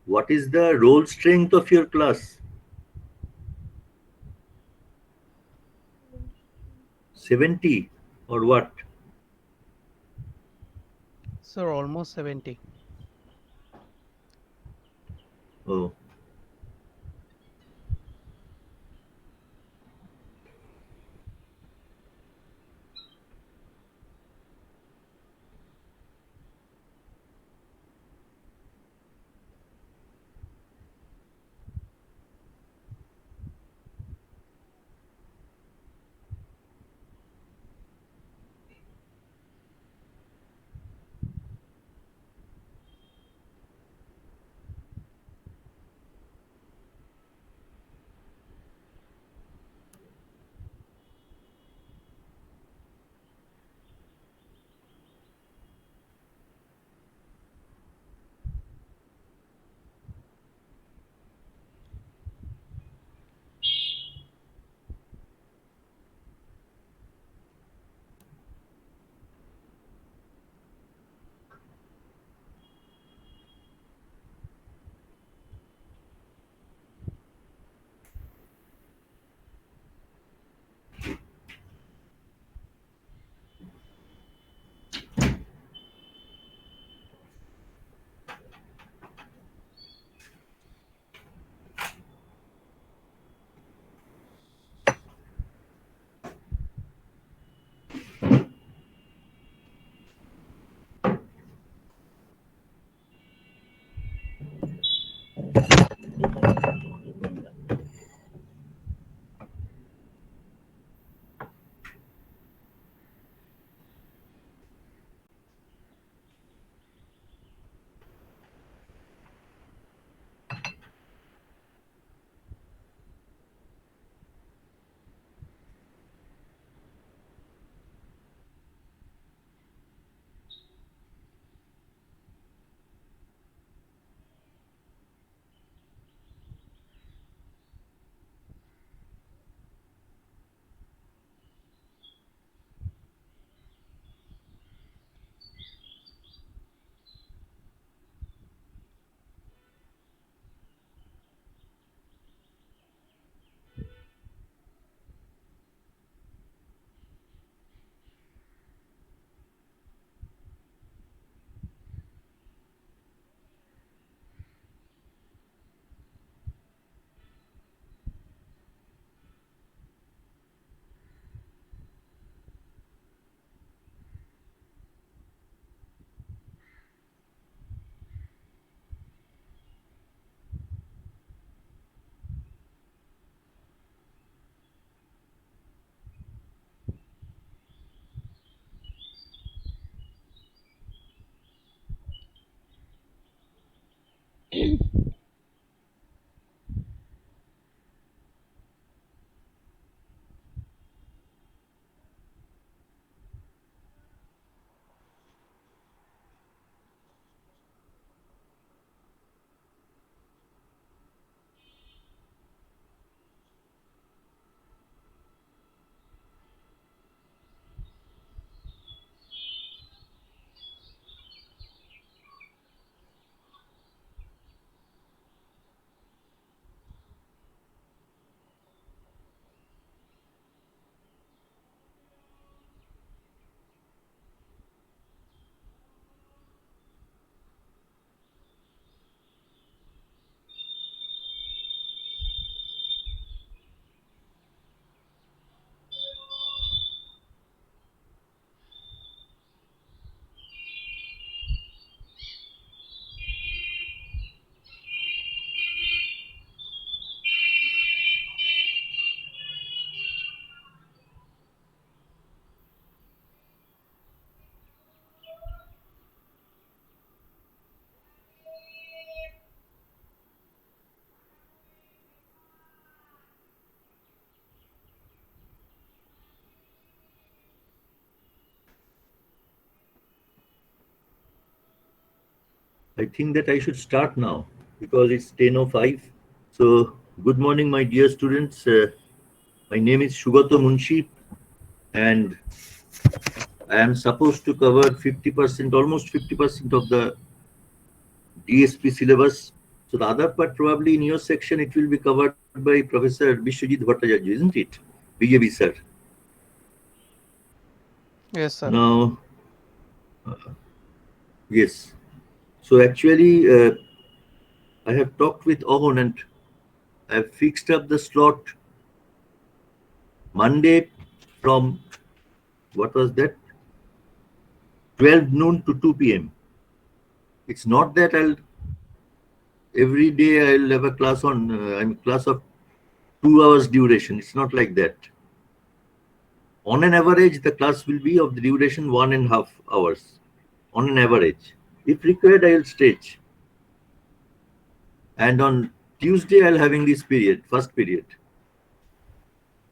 What is the roll strength of your class? 70 or what? Sir, almost 70. Oh, I think that I should start now because it's 10:05. So, good morning, my dear students. My name is Shugato Munshi, and I am supposed to cover 50%, almost 50% of the DSP syllabus. So the other part probably in your section it will be covered by Professor Biswajit Bhattacharya, isn't it? BJB sir. Yes, sir. Now, yes. So actually, I have talked with Ohon and I have fixed up the slot Monday from, what was that? 12 noon to 2 p.m. It's not that every day I'll have a class on, class of 2 hours duration. It's not like that. On an average, the class will be of the duration 1.5 hours. On an average. If required, I will stretch. And on Tuesday, I'll having this period, first period.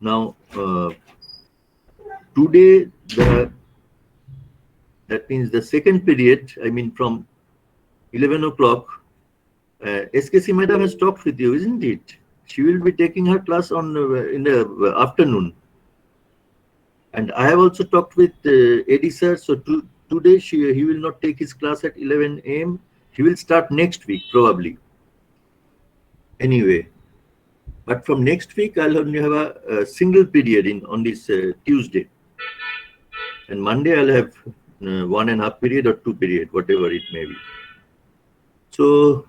Now, today, that means the second period, I mean from 11 o'clock, SKC madam has talked with you, isn't it? She will be taking her class on in the afternoon. And I have also talked with Eddie sir. So today he will not take his class at 11 a.m. He will start next week probably. Anyway, but from next week I'll only have a single period on this Tuesday, and Monday I'll have 1.5 period or 2 period, whatever it may be. So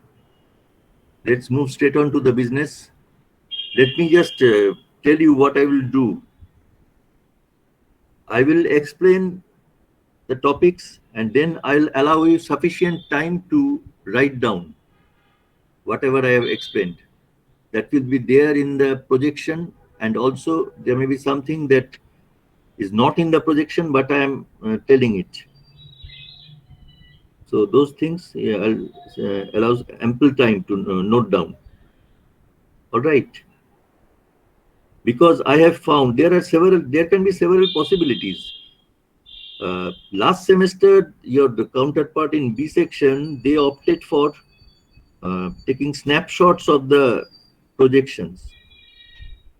let's move straight on to the business. Let me just tell you what I will do. I will explain the topics and then I'll allow you sufficient time to write down whatever I have explained. That will be there in the projection, and also there may be something that is not in the projection but I am telling it. So those things allows ample time to note down. All right. Because I have found there can be several possibilities. Last semester, the counterpart in B section, they opted for taking snapshots of the projections.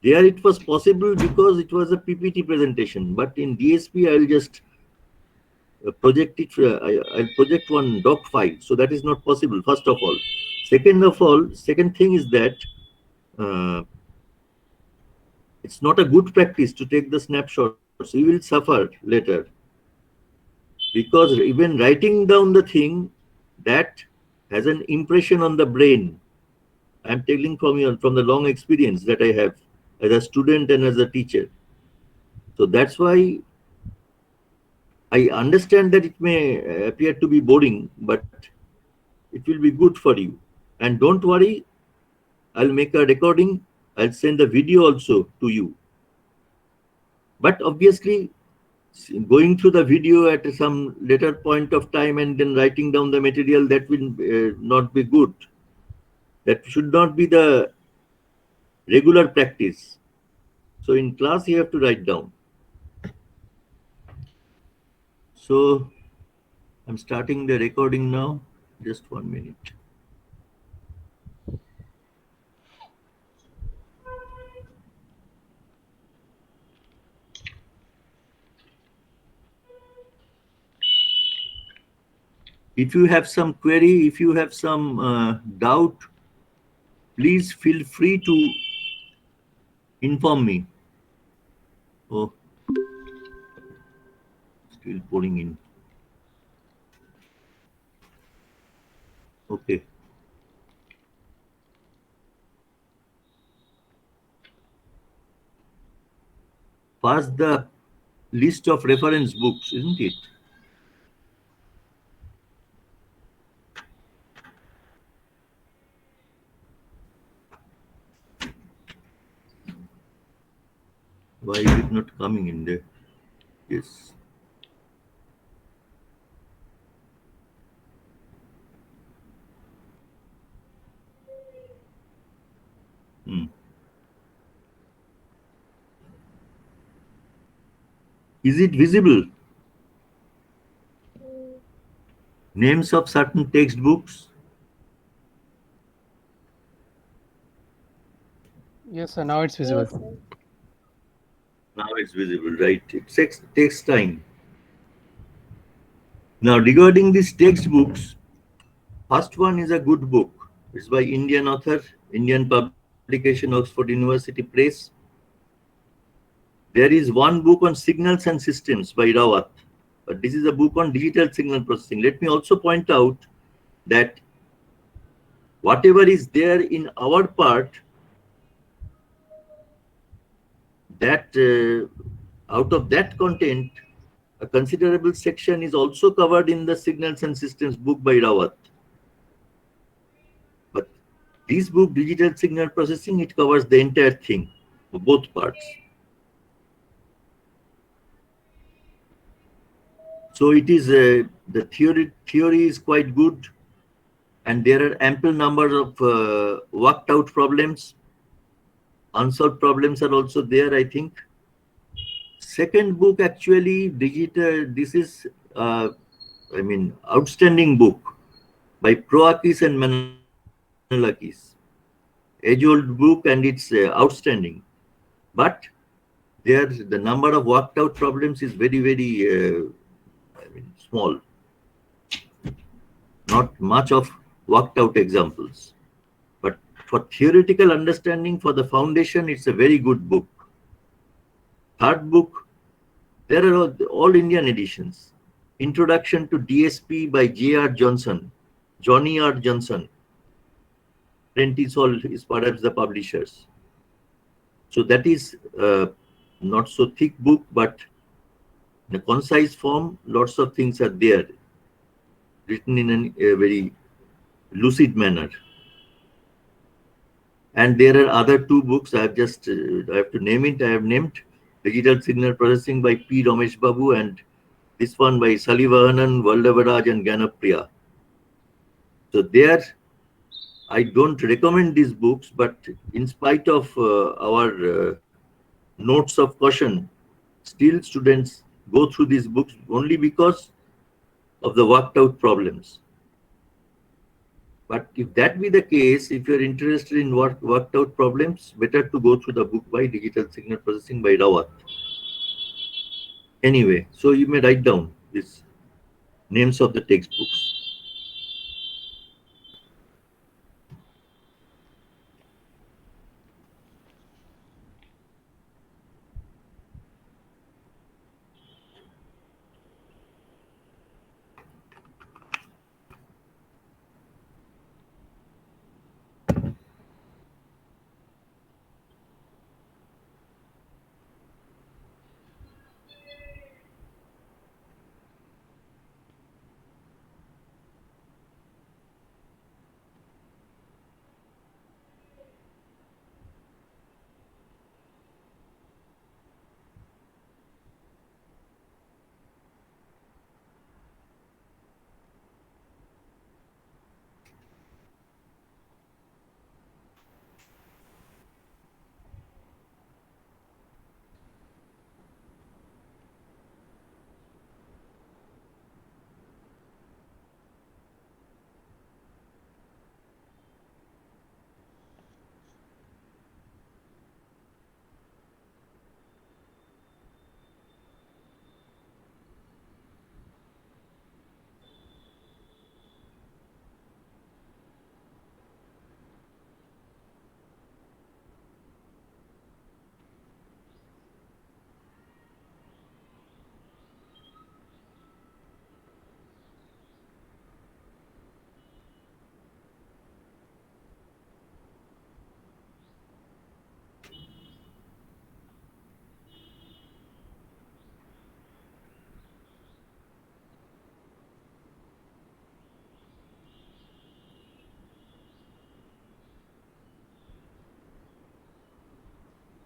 There it was possible because it was a PPT presentation, but in DSP I'll just project it. I'll project one doc file, so that is not possible. First of all, second thing is that it's not a good practice to take the snapshots. You will suffer later. Because even writing down the thing, that has an impression on the brain. I'm telling from the long experience that I have as a student and as a teacher. So that's why I understand that it may appear to be boring, but it will be good for you. And don't worry, I'll make a recording. I'll send the video also to you. But obviously, going through the video at some later point of time and then writing down the material, that will not be good. That should not be the regular practice. So in class you have to write down. So I'm starting the recording now. Just 1 minute. If you have some query, if you have some doubt, please feel free to inform me. Oh, still pouring in. Okay. Pass the list of reference books, isn't it? Why is it not coming in there? Yes. Is it visible? Names of certain textbooks. Yes, sir. Now it's visible. Now it's visible, right? It takes time. Now, regarding these textbooks, first one is a good book. It's by Indian author, Indian publication, Oxford University Press. There is one book on signals and systems by Rawat, but this is a book on digital signal processing. Let me also point out that whatever is there in our part, that out of that content, a considerable section is also covered in the signals and systems book by Rawat. But this book, Digital Signal Processing, it covers the entire thing, both parts. So it is the theory is quite good, and there are ample number of worked out problems. Unsolved problems are also there, I think. Second book, actually, digital. This is, outstanding book by Proakis and Manolakis. Age-old book, and it's outstanding. But there, the number of worked out problems is very, very small. Not much of worked out examples. But for theoretical understanding, for the foundation, it's a very good book. Third book, there are all Indian editions. Introduction to DSP by J.R. Johnson, Johnny R. Johnson. Prentice Hall is perhaps the publishers. So that is not so thick book, but in a concise form, lots of things are there, written in a very lucid manner. And there are other two books. I have just I have to name it. I have named Digital Signal Processing by P. Ramesh Babu, and this one by Salivahanan, Valdavaraj, and Ganapriya. So there, I don't recommend these books, but in spite of our notes of caution, still students go through these books only because of the worked out problems. But if that be the case, if you're interested in worked out problems, better to go through the book by Digital Signal Processing by Rawat. Anyway, so you may write down these names of the textbooks.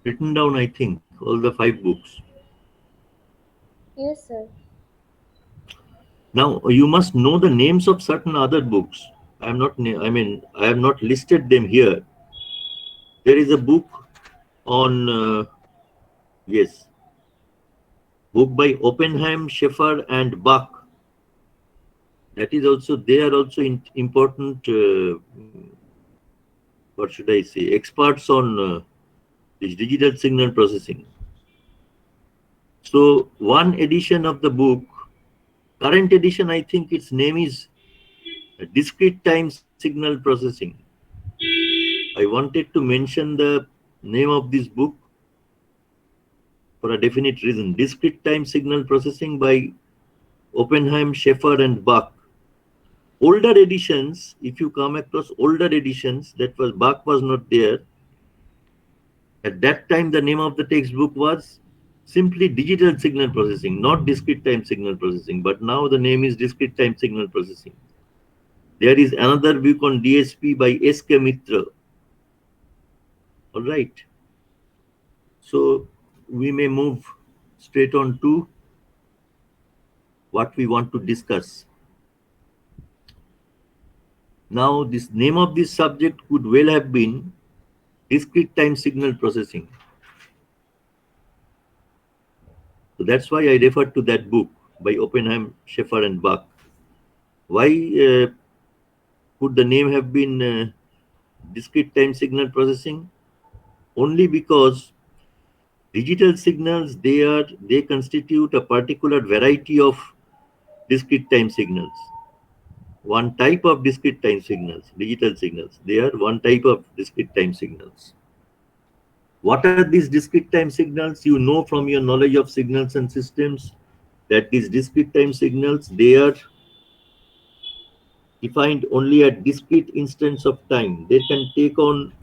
Written down, I think, all the 5 books. Yes, sir. Now you must know the names of certain other books. I have not listed them here. There is a book on book by Oppenheim, Schaeffer, and Bach. That is also, they are also important. What should I say? Experts on this digital signal processing. So one edition of the book, current edition, I think its name is Discrete Time Signal Processing. I wanted to mention the name of this book for a definite reason. Discrete Time Signal Processing by Oppenheim, Schaeffer, and Bach. Older editions, if you come across older editions, that was Bach was not there. At that time, the name of the textbook was simply Digital Signal Processing, not Discrete Time Signal Processing. But now the name is Discrete Time Signal Processing. There is another book on DSP by S.K. Mitra. All right. So we may move straight on to what we want to discuss. Now, this name of this subject could well have been Discrete Time Signal Processing. So that's why I referred to that book by Oppenheim, Schaeffer, and Bach. Why could the name have been Discrete Time Signal Processing? Only because digital signals, they constitute a particular variety of discrete time signals. One type of discrete time signals, digital signals. They are one type of discrete time signals. What are these discrete time signals? You know from your knowledge of signals and systems that these discrete time signals, they are defined only at discrete instants of time. They can take on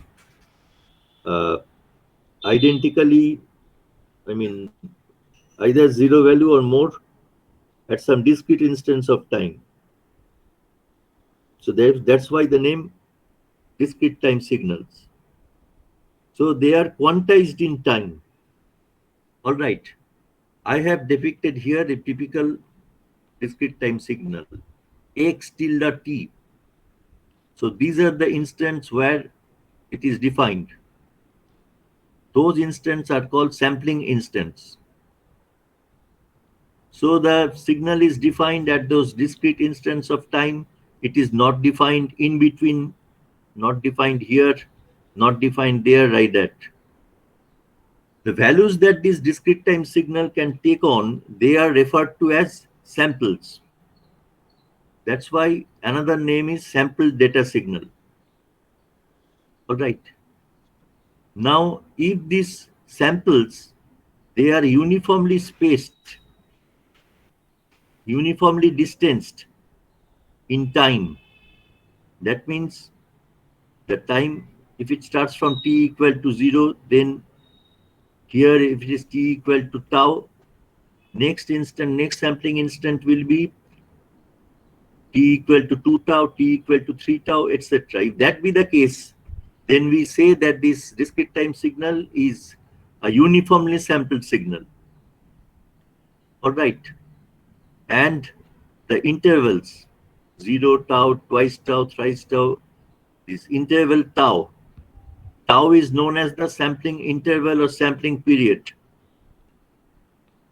identically, either zero value or more at some discrete instance of time. So that's why the name discrete time signals. So they are quantized in time. All right. I have depicted here a typical discrete time signal, x tilde t. So these are the instants where it is defined. Those instants are called sampling instants. So the signal is defined at those discrete instants of time. It is not defined in between, not defined here, not defined there, like that. The values that this discrete time signal can take on, they are referred to as samples. That's why another name is sample data signal. All right. Now, if these samples, they are uniformly spaced, uniformly distanced in time, that means the time, if it starts from t equal to 0, then here if it is t equal to tau, next instant, next sampling instant will be t equal to 2 tau, t equal to 3 tau, etc. If that be the case, then we say that this discrete time signal is a uniformly sampled signal. All right. And the intervals, 0 tau, twice tau, thrice tau, this interval tau. Tau is known as the sampling interval or sampling period.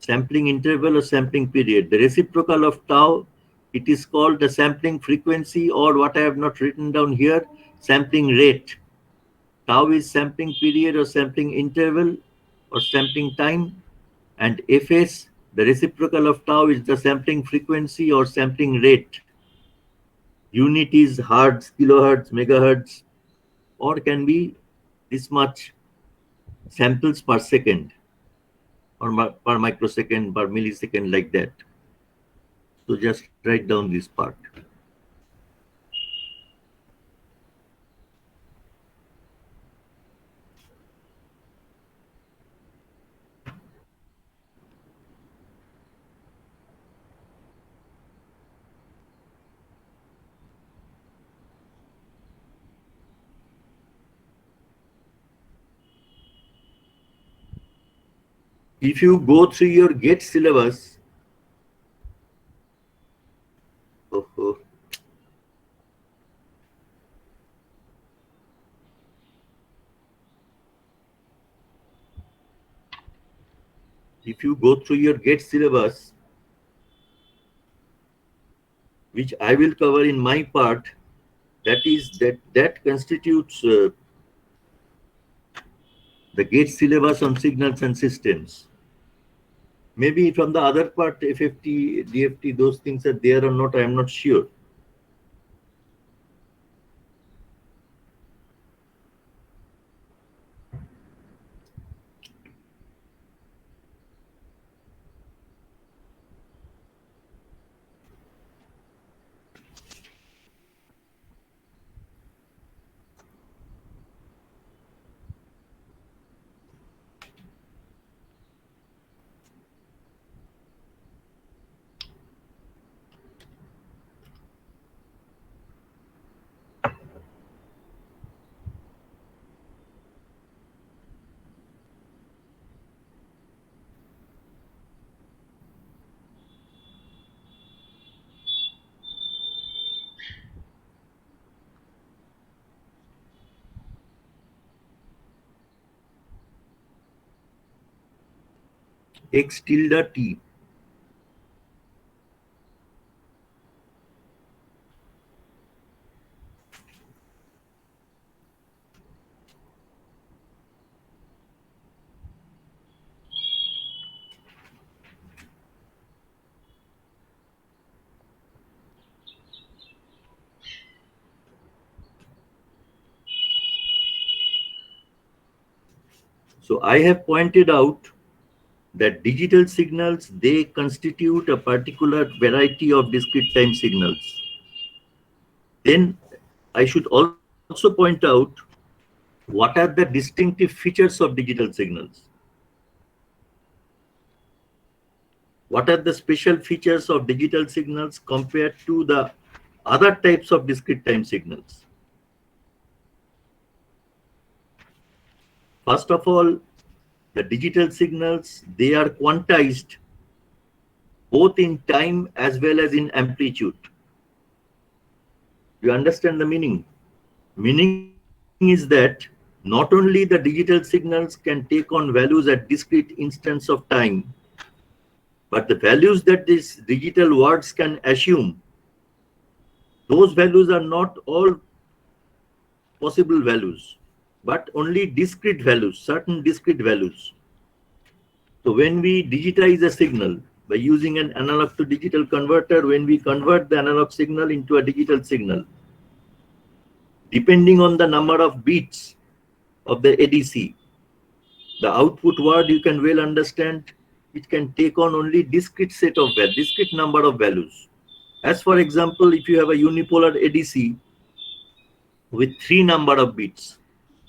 Sampling interval or sampling period. The reciprocal of tau, it is called the sampling frequency, or what I have not written down here, sampling rate. Tau is sampling period or sampling interval or sampling time, and Fs, the reciprocal of tau, is the sampling frequency or sampling rate. Unit is hertz, kilohertz, megahertz, or can be this much samples per second, or per microsecond, per millisecond, like that. So just write down this part. If you go through your GATE syllabus, if you go through your GATE syllabus, which I will cover in my part, that constitutes the GATE syllabus on signals and systems. Maybe from the other part, FFT, DFT, those things are there or not, I am not sure. x tilde t. So I have pointed out that digital signals, they constitute a particular variety of discrete time signals. Then I should also point out what are the distinctive features of digital signals. What are the special features of digital signals compared to the other types of discrete time signals? First of all, the digital signals, they are quantized both in time as well as in amplitude. You understand the meaning? Meaning is that not only the digital signals can take on values at discrete instants of time, but the values that these digital words can assume, those values are not all possible values, but only discrete values, certain discrete values. So when we digitize a signal by using an analog to digital converter, when we convert the analog signal into a digital signal, depending on the number of bits of the ADC, the output word, you can well understand, it can take on only discrete set of values, discrete number of values. As for example, if you have a unipolar ADC with 3 number of bits,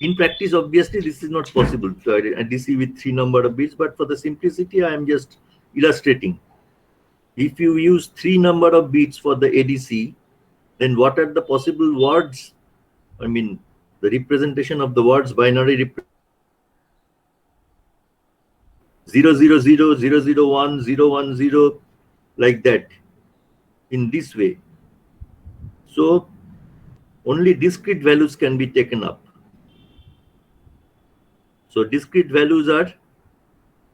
in practice, obviously, this is not possible to ADC with 3 number of bits, but for the simplicity, I am just illustrating. If you use 3 number of bits for the ADC, then what are the possible words? I mean, the representation of the words, binary 000, 001, 010, like that, in this way. So only discrete values can be taken up. So discrete values are,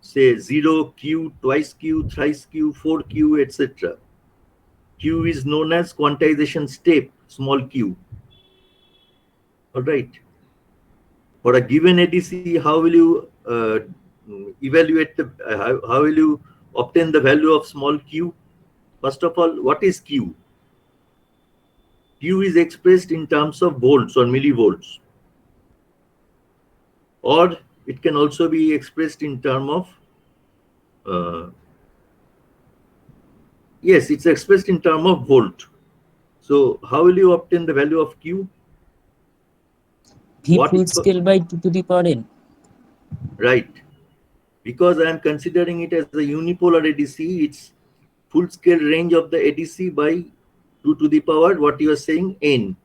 say, 0, q, twice q, thrice q, 4q, etc. Q is known as quantization step, small q. All right. For a given ADC, how will you evaluate the, how will you obtain the value of small q? First of all, what is q? Q is expressed in terms of volts or millivolts, or it can also be expressed in terms of yes, it's expressed in terms of volt. So how will you obtain the value of Q? V What full if, scale by 2 to the power n. right? Because I am considering it as a unipolar ADC, it's full scale range of the ADC by 2 to the power, what you are saying, n.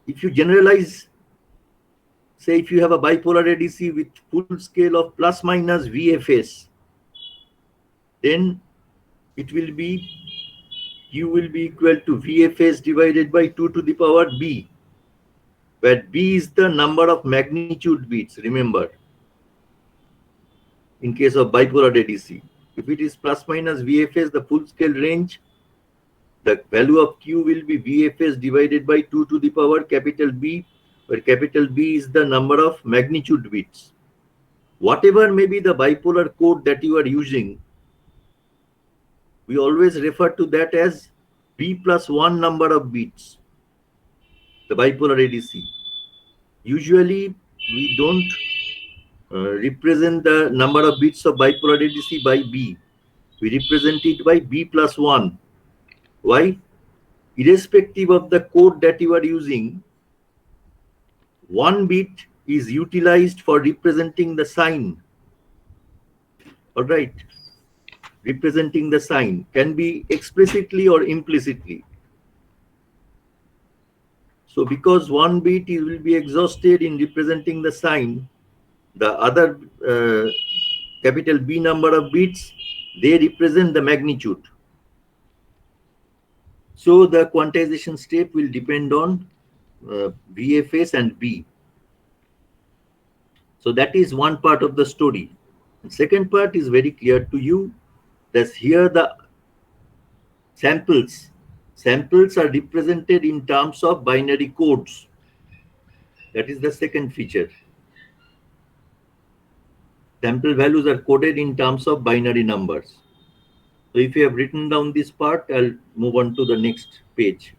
If you generalize, say if you have a bipolar ADC with full scale of plus minus VFS, then it will be, Q will be equal to VFS divided by 2 to the power B, where B is the number of magnitude bits, remember, in case of bipolar ADC. If it is plus minus VFS, the full scale range, the value of Q will be VFS divided by 2 to the power capital B, where capital B is the number of magnitude bits. Whatever may be the bipolar code that you are using, we always refer to that as B plus 1 number of bits, the bipolar ADC. Usually, we don't represent the number of bits of bipolar ADC by B. We represent it by B plus 1. Why? Irrespective of the code that you are using, 1 bit is utilized for representing the sign. All right. Representing the sign can be explicitly or implicitly. So because 1 bit will be exhausted in representing the sign, the other capital B number of bits, they represent the magnitude. So the quantization step will depend on VFS and B. So that is one part of the story. The second part is very clear to you. That here the samples are represented in terms of binary codes. That is the second feature. Sample values are coded in terms of binary numbers. So if you have written down this part, I'll move on to the next page.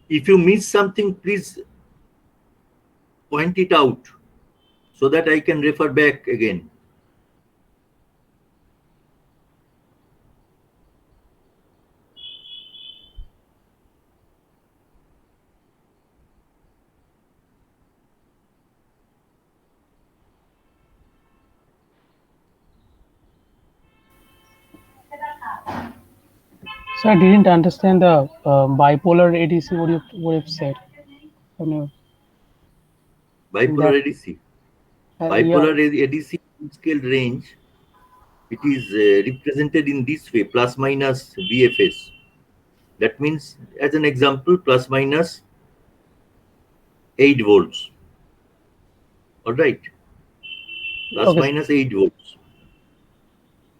If you miss something, please point it out so that I can refer back again. So I didn't understand the bipolar ADC. What you've said. No. Bipolar That ADC. yeah. Bipolar ADC scale range, it is represented in this way, plus minus VFS. That means, as an example, plus minus 8 volts. All right, plus Okay. minus 8 volts.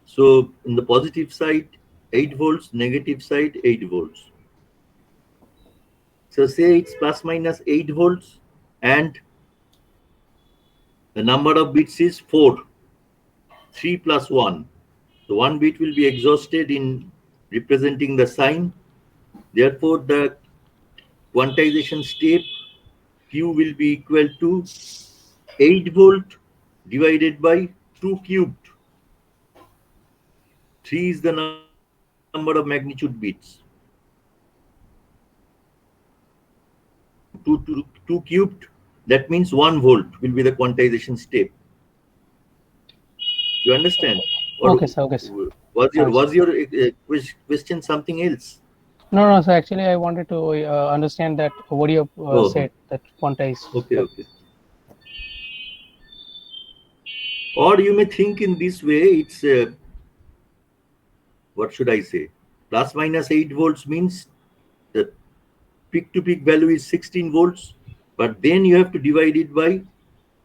So in the positive side, 8 volts, negative side, 8 volts. So say it's plus minus 8 volts and the number of bits is 4, 3 plus 1. So one bit will be exhausted in representing the sign. Therefore, the quantization step Q will be equal to 8 volt divided by 2 cubed. 3 is the number of magnitude bits. 2 cubed, that means 1 volt will be the quantization step. You understand? Or Okay, sir. Okay, sir. was your question something else? No. So actually, I wanted to understand that what you said, that quantize. Okay, okay. Or you may think in this way, it's what should I say? Plus minus 8 volts means the peak to peak value is 16 volts, but then you have to divide it by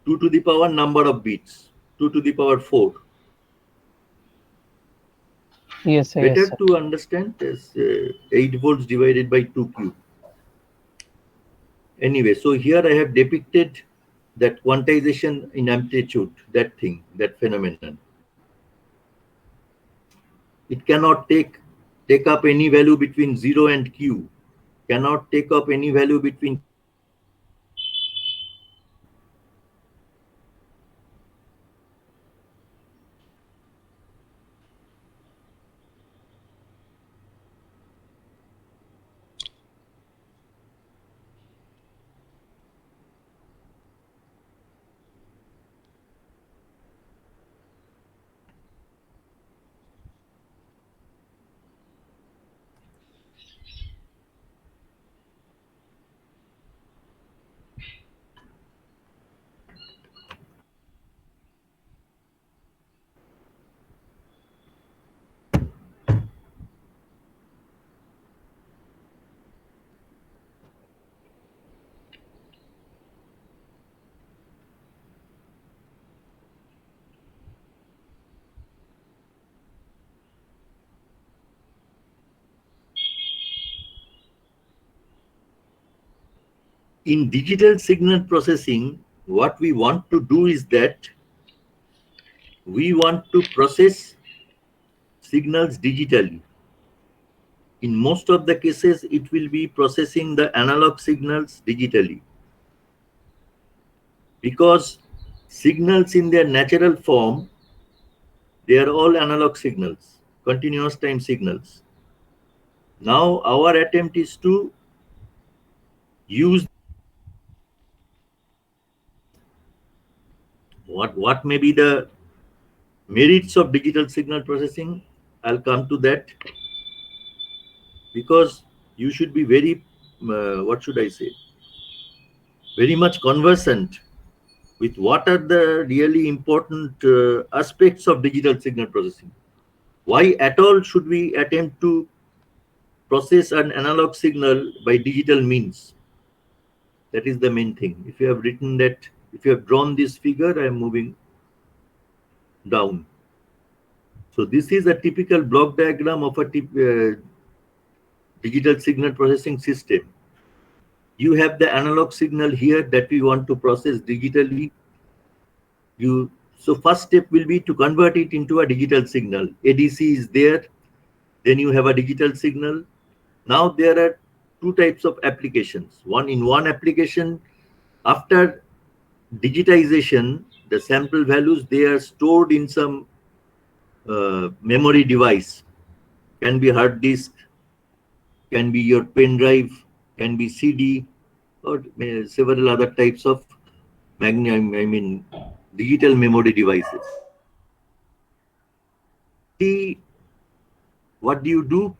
2 to the power number of bits, 2 to the power 4. Yes, sir. Better Yes, sir. to understand as 8 volts divided by 2 cube. Anyway, so here I have depicted that quantization in amplitude, that thing, that phenomenon. It cannot take up any value between 0 and q, cannot take up any value between in digital signal processing. What we want to do is that we want to process signals digitally. In most of the cases, it will be processing the analog signals digitally, because signals in their natural form, they are all analog signals, continuous time signals. Now our attempt is to use What may be the merits of digital signal processing? I'll come to that, because you should be very, what should I say, very much conversant with what are the really important aspects of digital signal processing. Why at all should we attempt to process an analog signal by digital means? That is the main thing. If you have written that, if you have drawn this figure, I am moving down. So this is a typical block diagram of a digital signal processing system. You have the analog signal here that we want to process digitally. So first step will be to convert it into a digital signal. ADC is there, then you have a digital signal. Now there are two types of applications. One application, after digitization, the sample values, they are stored in some memory device. Can be hard disk, can be your pen drive, can be CD, or several other types of digital memory devices. See, what do you do?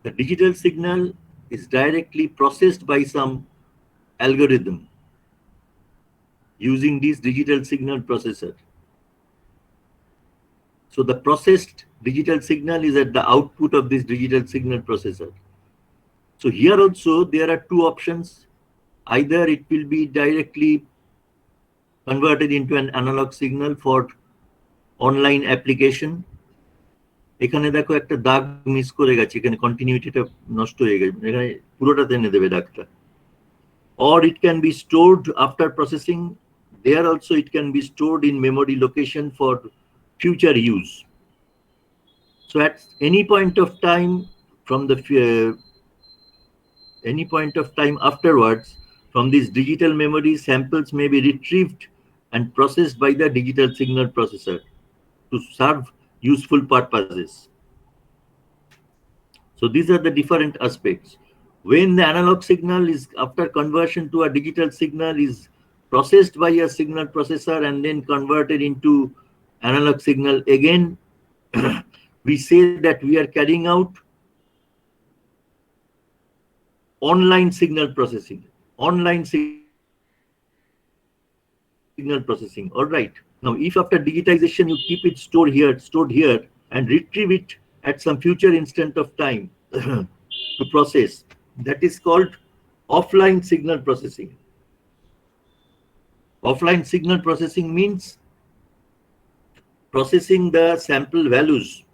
The digital signal is directly processed by some algorithm using this digital signal processor. So the processed digital signal is at the output of this digital signal processor. So here also there are two options. Either it will be directly converted into an analog signal for online application. এখানে দেখো একটা দাগ miss করে গেছে, এখানে কন্টিনিউটিটা নষ্ট হয়ে গেছে, এখানে পুরোটা টেনে দেবে দাগটা। Or it can be stored after processing. There also it can be stored in memory location for future use. So at any point of time afterwards, from these digital memory, samples may be retrieved and processed by the digital signal processor to serve useful purposes. So these are the different aspects. When the analog signal is, after conversion to a digital signal, is processed by a signal processor and then converted into analog signal again, we say that we are carrying out online signal processing. Online signal processing. All right. Now, if after digitization you keep it stored here, and retrieve it at some future instant of time to process, that is called offline signal processing. Offline signal processing means processing the sample values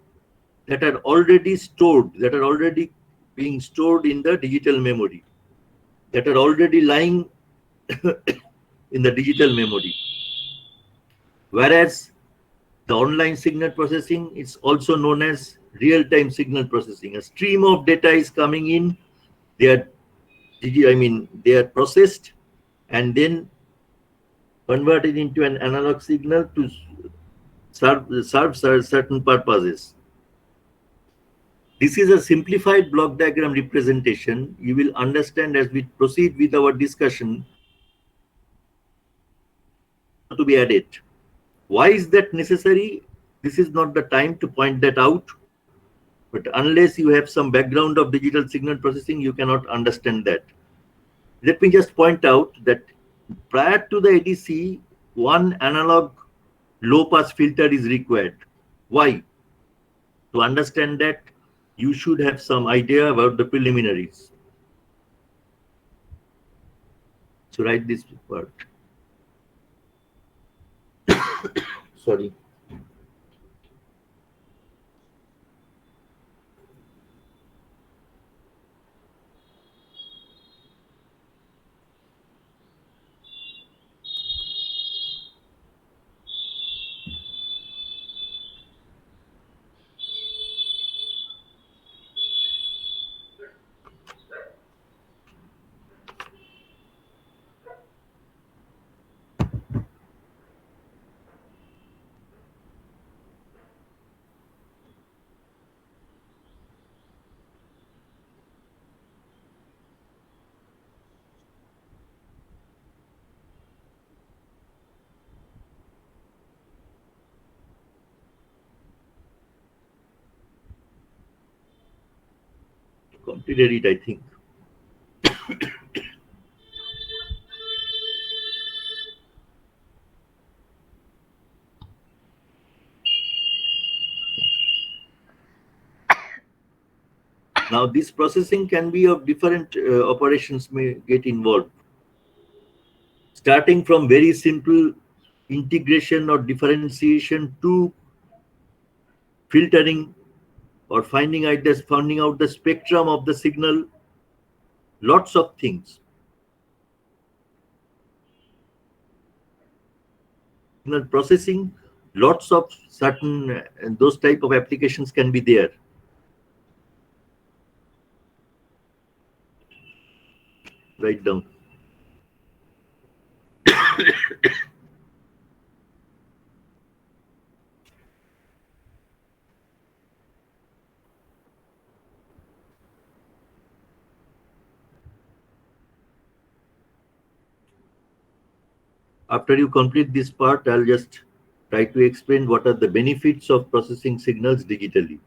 that are already stored, that are already being stored in the digital memory, that are already lying in the digital memory. Whereas the online signal processing is also known as real-time signal processing. A stream of data is coming in, they are processed and then converted into an analog signal to serve certain purposes. This is a simplified block diagram representation. You will understand as we proceed with our discussion to be added. Why is that necessary? This is not the time to point that out, but unless you have some background of digital signal processing, you cannot understand that. Let me just point out that prior to the ADC, one analog low-pass filter is required. Why? To understand that, you should have some idea about the preliminaries. So write this part. Sorry. completed it, I think. Now, this processing can be of different operations may get involved, starting from very simple integration or differentiation to filtering or finding out the spectrum of the signal, lots of things. Signal processing, lots of certain those type of applications can be there. Write down. After you complete this part, I'll just try to explain what are the benefits of processing signals digitally.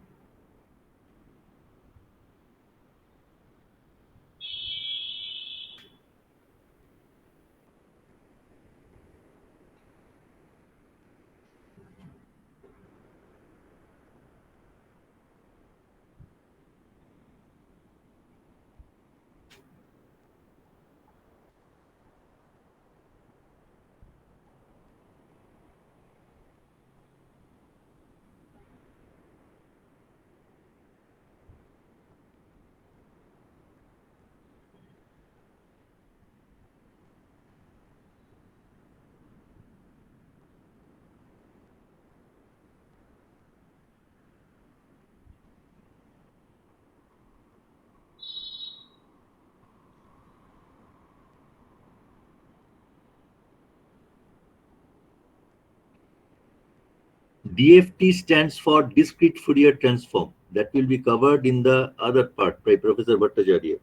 DFT stands for discrete Fourier transform. That will be covered in the other part by Professor Bhattacharya.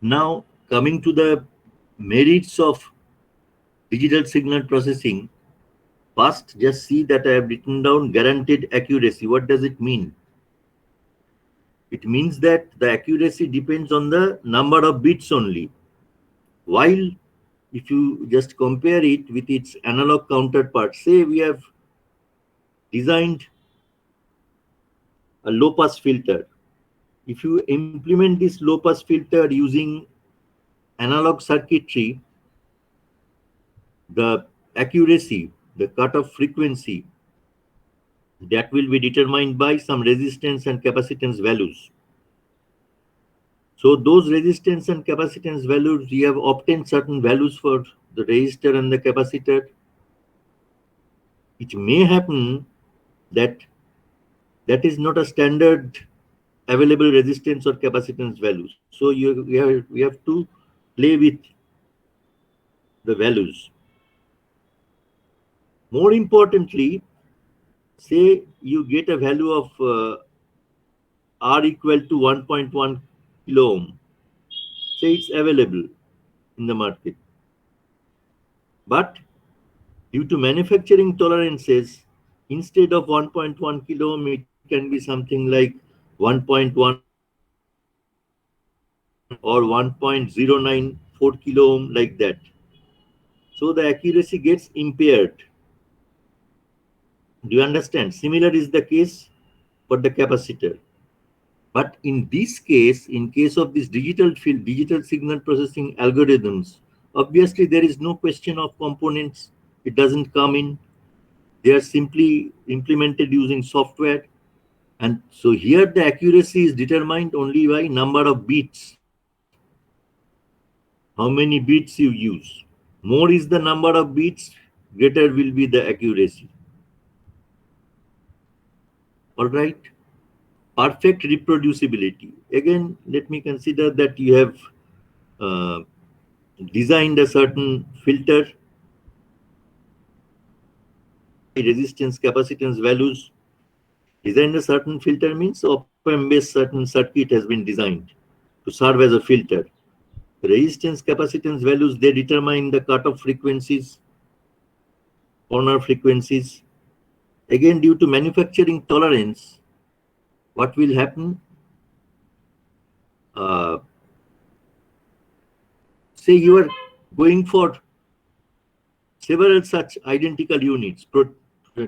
Now, coming to the merits of digital signal processing, first just see that I have written down guaranteed accuracy. What does it mean? It means that the accuracy depends on the number of bits only. While if you just compare it with its analog counterpart, say we have designed a low pass filter. If you implement this low pass filter using analog circuitry, the accuracy, the cutoff frequency, that will be determined by some resistance and capacitance values. So those resistance and capacitance values, we have obtained certain values for the resistor and the capacitor. It may happen that that is not a standard available resistance or capacitance values. So we have to play with the values. More importantly, say you get a value of R equal to 1.1 kilo ohm. Say it's available in the market. But due to manufacturing tolerances, instead of 1.1 kilo ohm, it can be something like 1.1 or 1.094 kilo ohm, like that. So the accuracy gets impaired. Do you understand? Similar is the case for the capacitor. But in this case, in case of this digital signal processing algorithms, obviously there is no question of components. It doesn't come in. They are simply implemented using software. And so here the accuracy is determined only by number of bits. How many bits you use. More is the number of bits, greater will be the accuracy. All right. Perfect reproducibility. Again, let me consider that you have designed a certain filter. resistance capacitance values. Designed a certain filter means op-amp based certain circuit has been designed to serve as a filter. Resistance capacitance values, they determine the cutoff frequencies, corner frequencies. Again, due to manufacturing tolerance, what will happen? Say you are going for several such identical units,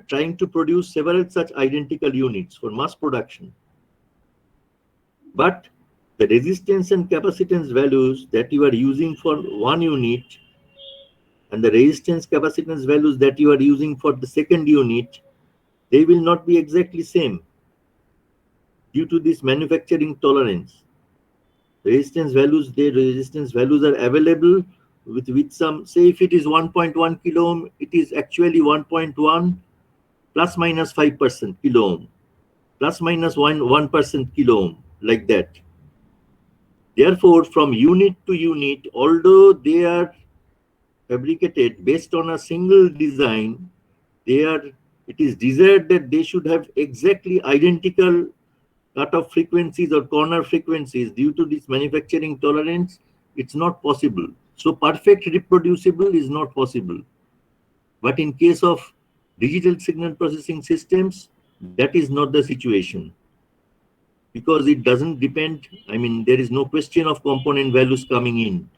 trying to produce several such identical units for mass production. But the resistance and capacitance values that you are using for one unit and the resistance capacitance values that you are using for the second unit, they will not be exactly same due to this manufacturing tolerance. Resistance values are available with some, say if it is 1.1 kilo ohm, it is actually 1.1 plus minus 5% kilo ohm, plus minus 1% kilo ohm, like that. Therefore, from unit to unit, although they are fabricated based on a single design, it is desired that they should have exactly identical cutoff frequencies or corner frequencies. Due to this manufacturing tolerance, it's not possible. So perfect reproducible is not possible. But in case of digital signal processing systems, that is not the situation, because it doesn't depend. I mean, there is no question of component values coming in.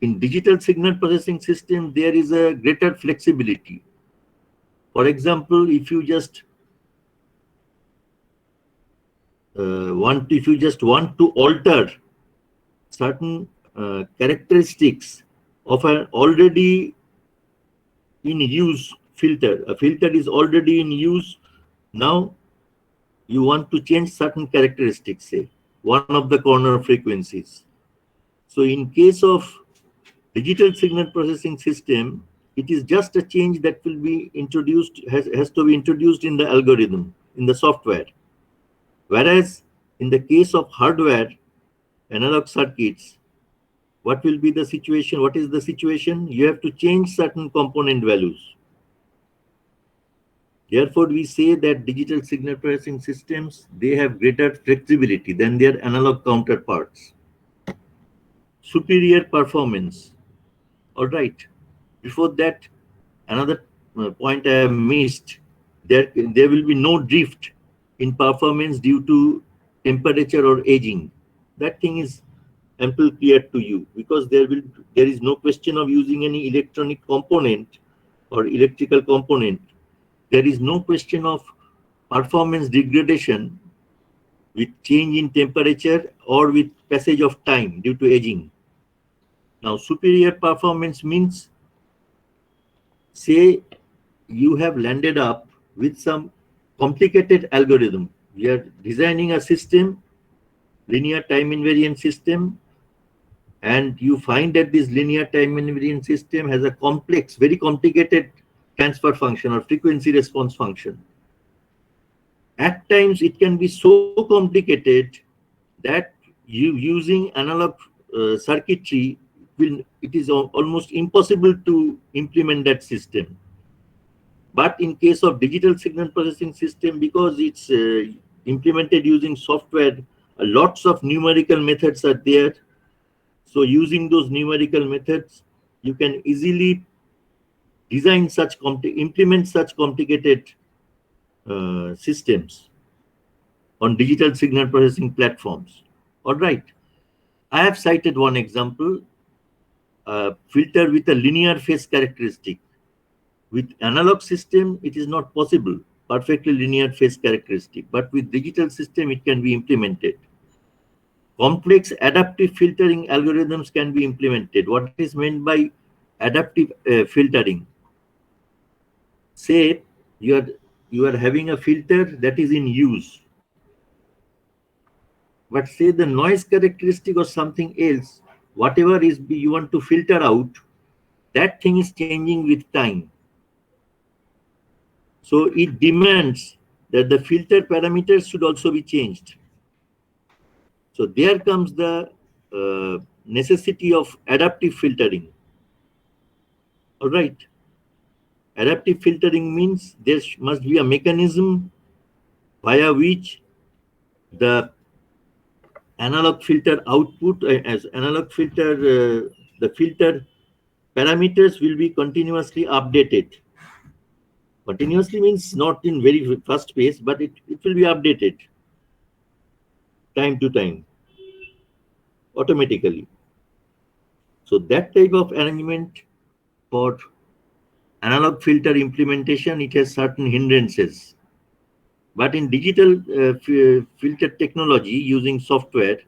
In digital signal processing system, there is a greater flexibility. For example, if you just want to alter certain characteristics of an already in use filter, a filter is already in use. Now you want to change certain characteristics, say one of the corner frequencies. So in case of digital signal processing system, it is just a change that will be introduced, has to be introduced in the algorithm, in the software. Whereas in the case of hardware, analog circuits, what will be the situation? What is the situation? You have to change certain component values. Therefore, we say that digital signal processing systems, they have greater flexibility than their analog counterparts. Superior performance. All right. Before that, another point I have missed, there will be no drift in performance due to temperature or aging. That thing is ample clear to you, because there is no question of using any electronic component or electrical component. There is no question of performance degradation with change in temperature or with passage of time due to aging. Now, superior performance means, say you have landed up with some complicated algorithm. We are designing a system, linear time invariant system, and you find that this linear time invariant system has a complex, very complicated transfer function or frequency response function. At times it can be so complicated that you using analog circuitry it is almost impossible to implement that system. But in case of digital signal processing system, because it's implemented using software, lots of numerical methods are there. So using those numerical methods, you can easily design implement such complicated systems on digital signal processing platforms. All right. I have cited one example, filter with a linear phase characteristic. With analog system, it is not possible, perfectly linear phase characteristic, but with digital system, it can be implemented. Complex adaptive filtering algorithms can be implemented. What is meant by adaptive filtering? Say you are having a filter that is in use, but say the noise characteristic or something else, whatever is you want to filter out, that thing is changing with time. So it demands that the filter parameters should also be changed. So there comes the necessity of adaptive filtering. All right. Adaptive filtering means there must be a mechanism via which the analog filter output as analog filter the filter parameters will be continuously updated. Continuously means not in very fast pace, but it will be updated time to time automatically. So that type of arrangement for analog filter implementation, it has certain hindrances. But in digital filter technology using software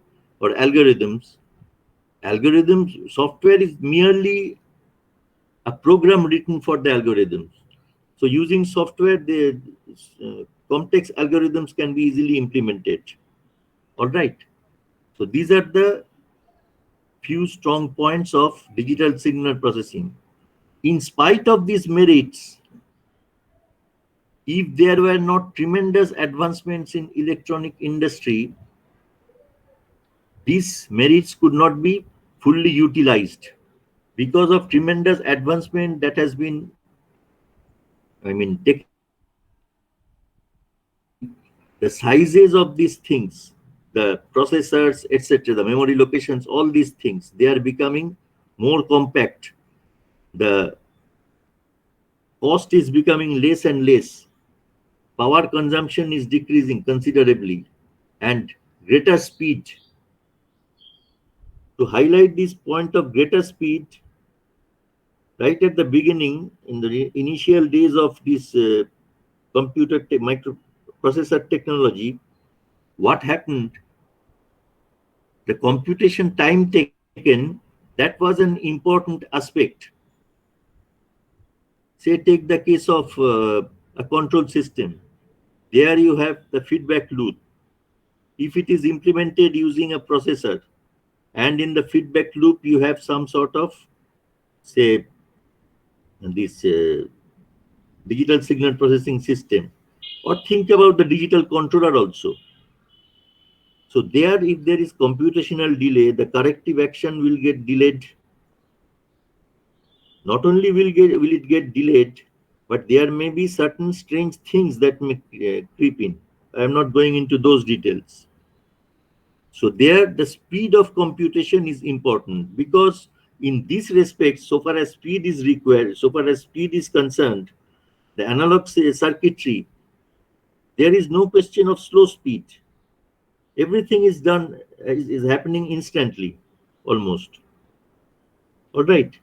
or algorithms, software is merely a program written for the algorithms. So using software, the complex algorithms can be easily implemented. All right. So these are the few strong points of digital signal processing. In spite of these merits, if there were not tremendous advancements in electronic industry, these merits could not be fully utilized because of tremendous advancement that has been, the sizes of these things, the processors, etc., the memory locations, all these things, they are becoming more compact. The cost is becoming less and less. Power consumption is decreasing considerably, and greater speed. To highlight this point of greater speed, right at the beginning, in the initial days of this microprocessor technology, what happened? The computation time taken, that was an important aspect. Say, take the case of a control system. There you have the feedback loop. If it is implemented using a processor, and in the feedback loop you have some sort of, say, this digital signal processing system, or think about the digital controller also. So there, if there is computational delay, the corrective action will get delayed. Not only will it get delayed, but there may be certain strange things that may creep in. I am not going into those details. So there, the speed of computation is important, because in this respect, so far as speed is required, so far as speed is concerned, the analog circuitry, there is no question of slow speed. Everything is done, is happening instantly, almost. All right.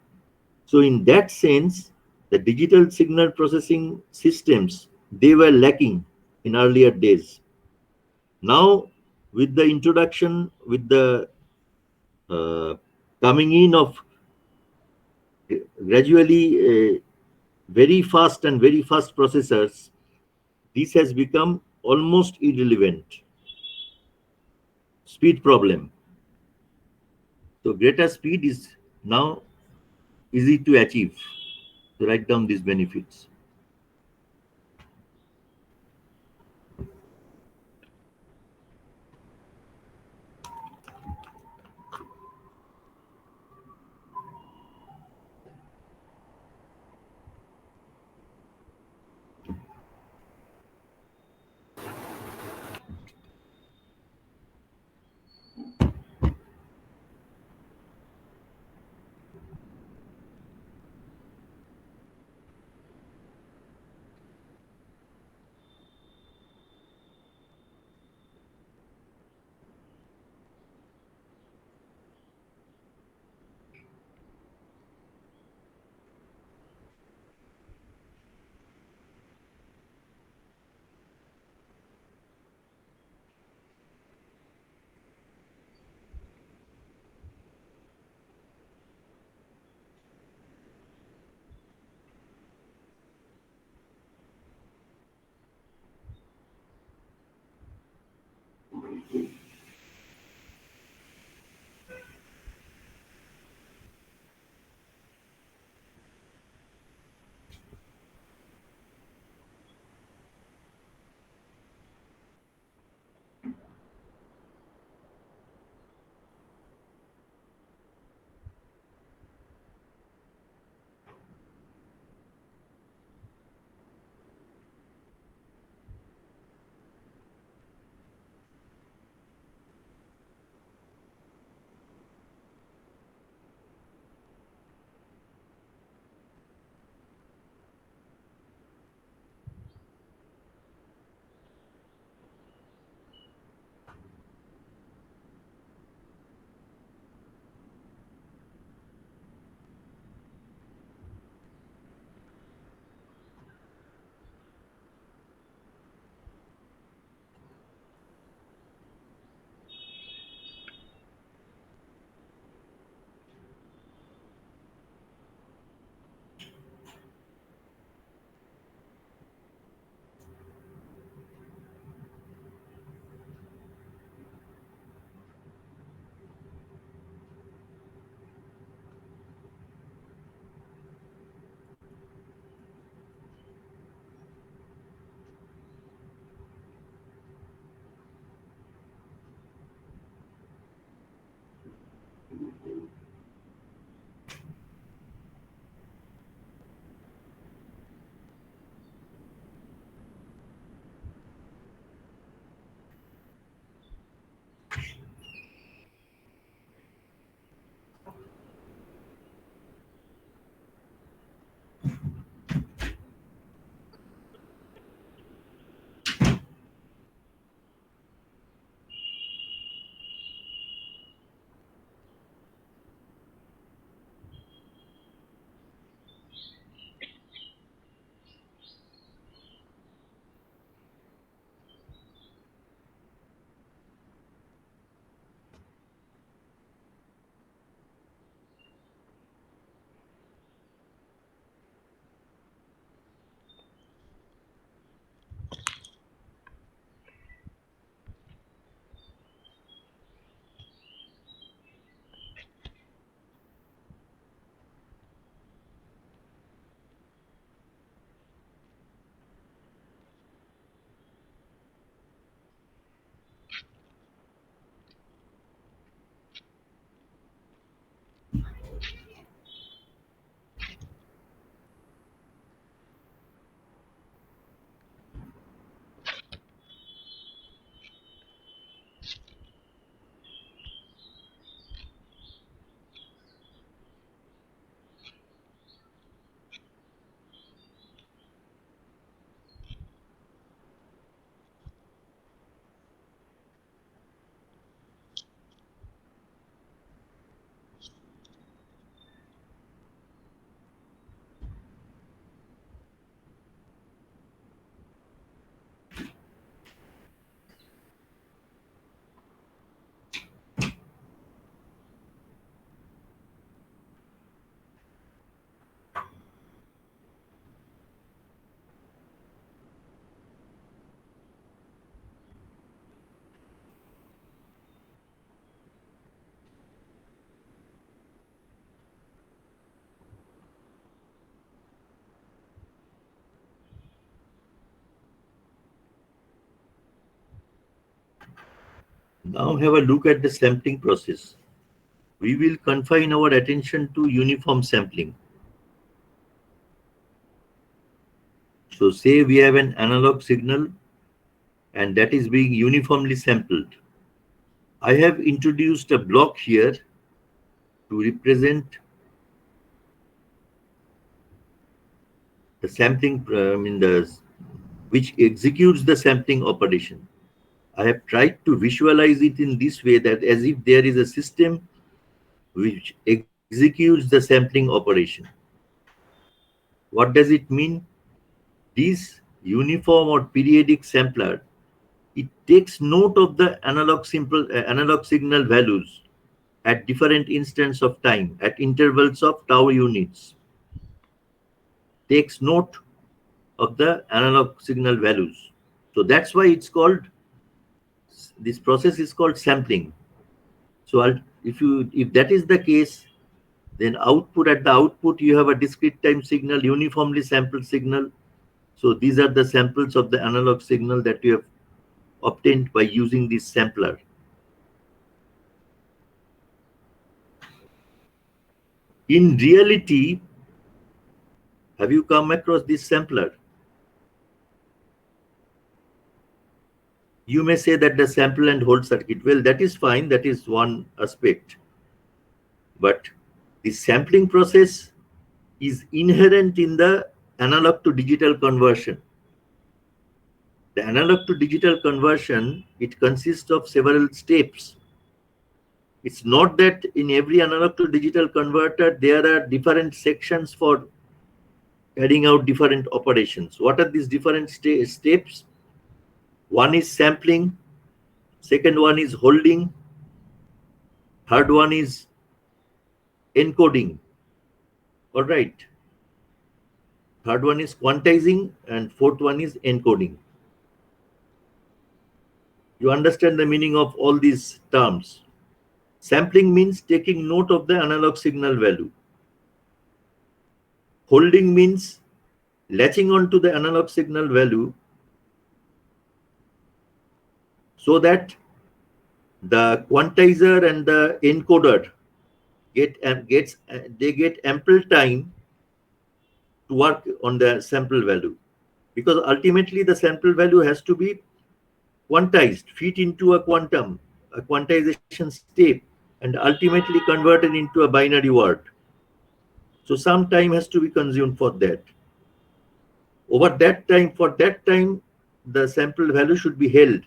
So in that sense, the digital signal processing systems, they were lacking in earlier days. Now, with the introduction, with the coming in of gradually very fast processors, this has become almost irrelevant. Speed problem. So greater speed is now easy to achieve. To write down these benefits. Now have a look at the sampling process. We will confine our attention to uniform sampling. So say we have an analog signal and that is being uniformly sampled. I have introduced a block here to represent the sampling, which executes the sampling operation. I have tried to visualize it in this way, that as if there is a system which executes the sampling operation. What does it mean? This uniform or periodic sampler, it takes note of the analog signal values at different instants of time at intervals of tau units. Takes note of the analog signal values. So that's why it's called, this process is called sampling. So if that is the case, then at the output you have a discrete time signal, uniformly sampled signal. So these are the samples of the analog signal that you have obtained by using this sampler. In reality, have you come across this sampler? You may say that the sample and hold circuit, well, that is fine, that is one aspect. But the sampling process is inherent in the analog to digital conversion. The analog to digital conversion, it consists of several steps. It's not that in every analog to digital converter, there are different sections for carrying out different operations. What are these different steps? One is sampling, second one is holding, third one is encoding. All right. Third one is quantizing, and fourth one is encoding. You understand the meaning of all these terms. Sampling means taking note of the analog signal value. Holding means latching on to the analog signal value so that the quantizer and the encoder get ample time to work on the sample value, because ultimately the sample value has to be quantized, fit into a quantization step, and ultimately converted into a binary word. So some time has to be consumed for that. For that time, the sample value should be held.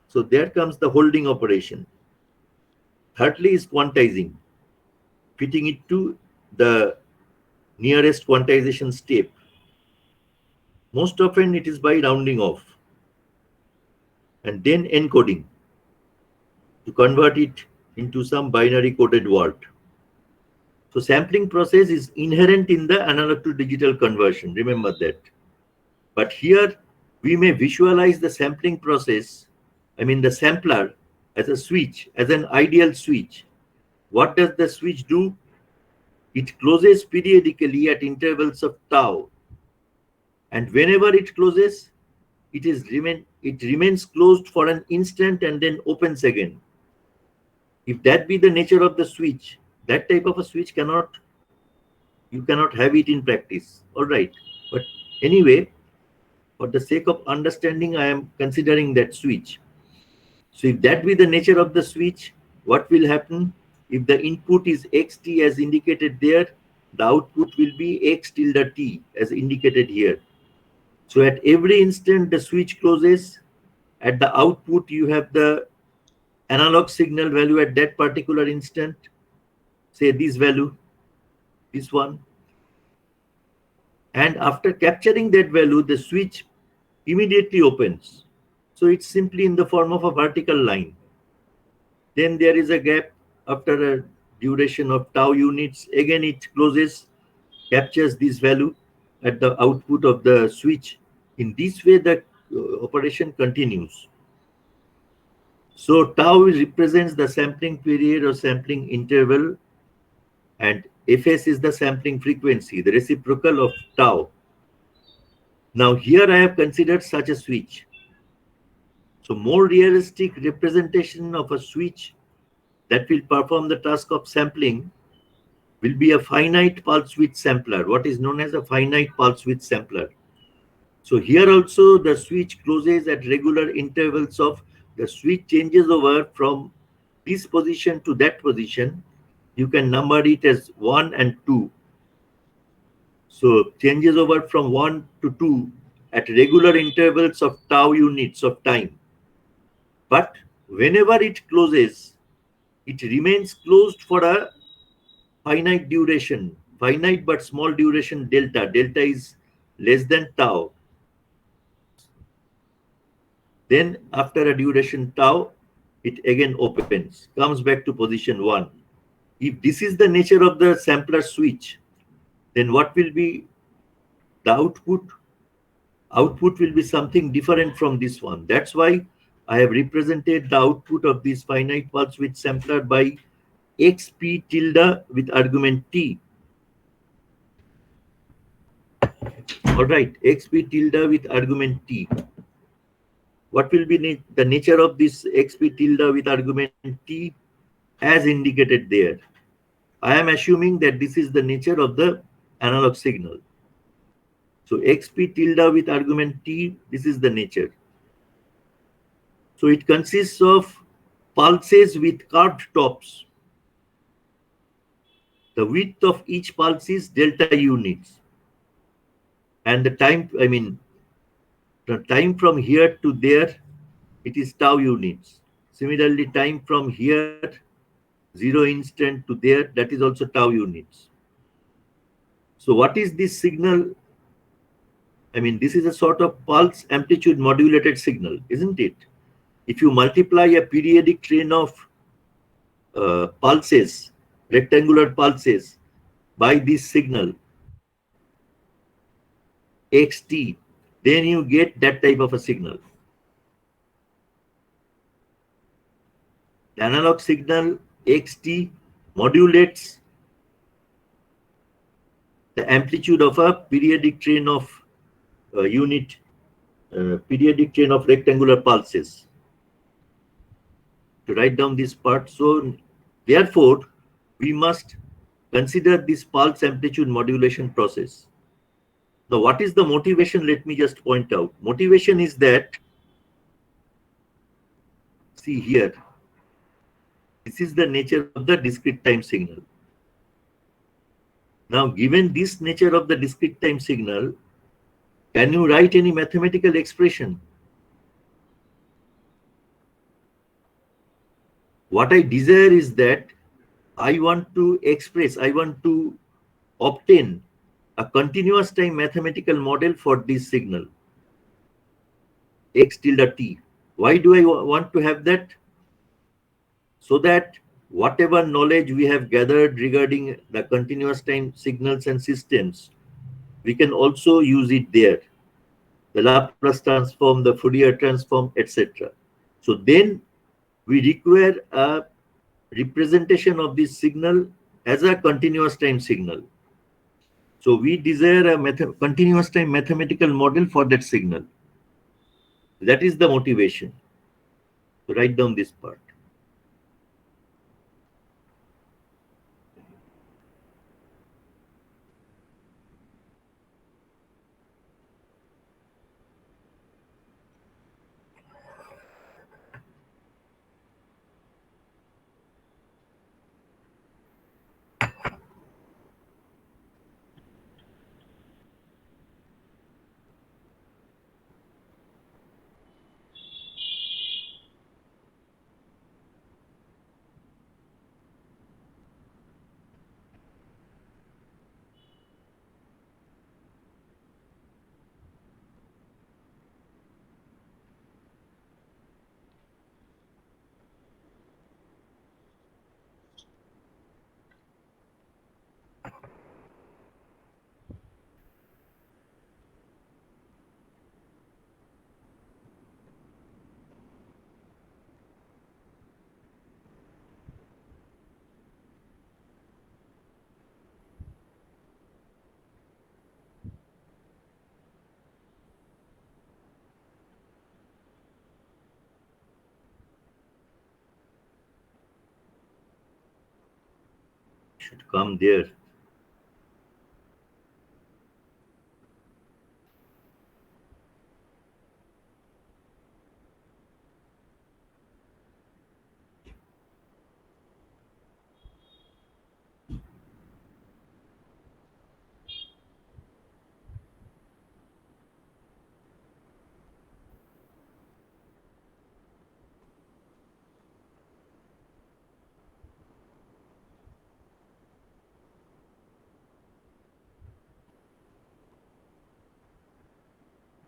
So there comes the holding operation. Thirdly is quantizing, fitting it to the nearest quantization step. Most often it is by rounding off. And then encoding, to convert it into some binary coded word. So sampling process is inherent in the analog to digital conversion, remember that. But here we may visualize the sampling process, the sampler, as a switch, as an ideal switch. What does the switch do? It closes periodically at intervals of tau. And whenever it closes, it remains closed for an instant and then opens again. If that be the nature of the switch, that type of a switch you cannot have it in practice. All right. But anyway, for the sake of understanding, I am considering that switch. So if that be the nature of the switch, what will happen? If the input is xt as indicated there, the output will be x tilde t as indicated here. So at every instant the switch closes. At the output you have the analog signal value at that particular instant. Say this value, this one. And after capturing that value, the switch immediately opens. So it's simply in the form of a vertical line. Then there is a gap after a duration of tau units. Again it closes, captures this value at the output of the switch. In this way the operation continues. So tau represents the sampling period or sampling interval, and Fs is the sampling frequency, the reciprocal of tau. Now here I have considered such a switch. So more realistic representation of a switch that will perform the task of sampling will be a finite pulse width sampler, what is known as a finite pulse width sampler. So here also the switch closes at regular intervals of the switch changes over from this position to that position. You can number it as 1 and 2. So changes over from 1 to 2 at regular intervals of tau units of time. But whenever it closes, it remains closed for a finite duration, finite but small duration delta. Delta is less than tau. Then after a duration tau, it again opens, comes back to position 1. If this is the nature of the sampler switch, then what will be the output? Output will be something different from this one. That's why I have represented the output of this finite pulse width sampler by xp tilde with argument t. All right, xp tilde with argument t. What will be the nature of this xp tilde with argument t as indicated there? I am assuming that this is the nature of the analog signal. So xp tilde with argument t, this is the nature. So it consists of pulses with curved tops. The width of each pulse is delta units. And the time, the time from here to there, it is tau units. Similarly, time from here, 0 instant to there, that is also tau units. So what is this signal? This is a sort of pulse amplitude modulated signal, isn't it? If you multiply a periodic train of pulses, rectangular pulses, by this signal, xt, then you get that type of a signal. The analog signal xt modulates the amplitude of a periodic train of periodic train of rectangular pulses. To write down this part, so therefore we must consider this pulse amplitude modulation process. Now, what is the motivation? Let me just point out. Motivation is that, see here, this is the nature of the discrete time signal. Now, given this nature of the discrete time signal, can you write any mathematical expression? What I desire is that I want to obtain a continuous time mathematical model for this signal, x tilde t. Why do I want to have that? So that whatever knowledge we have gathered regarding the continuous time signals and systems, we can also use it there. The Laplace transform, the Fourier transform, etc. So then we require a representation of this signal as a continuous time signal. So we desire a continuous time mathematical model for that signal. That is the motivation. So write down this part. should come there.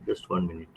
Just 1 minute.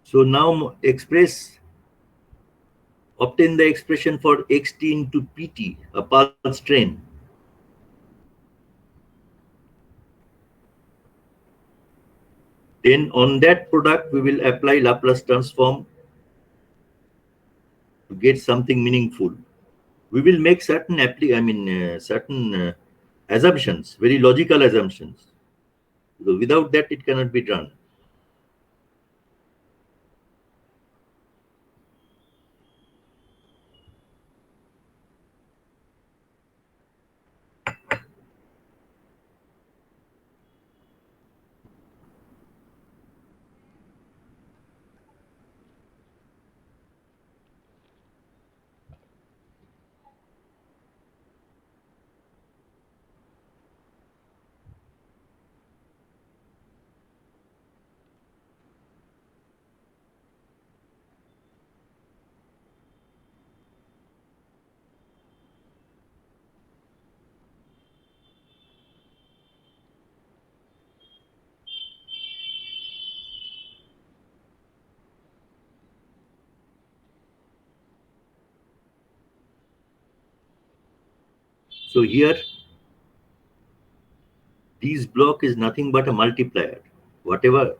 So now obtain the expression for xt into pt, a pulse train. Then on that product, we will apply Laplace transform to get something meaningful. We will make certain assumptions, very logical assumptions. Because without that, it cannot be done. So here, this block is nothing but a multiplier. Whatever,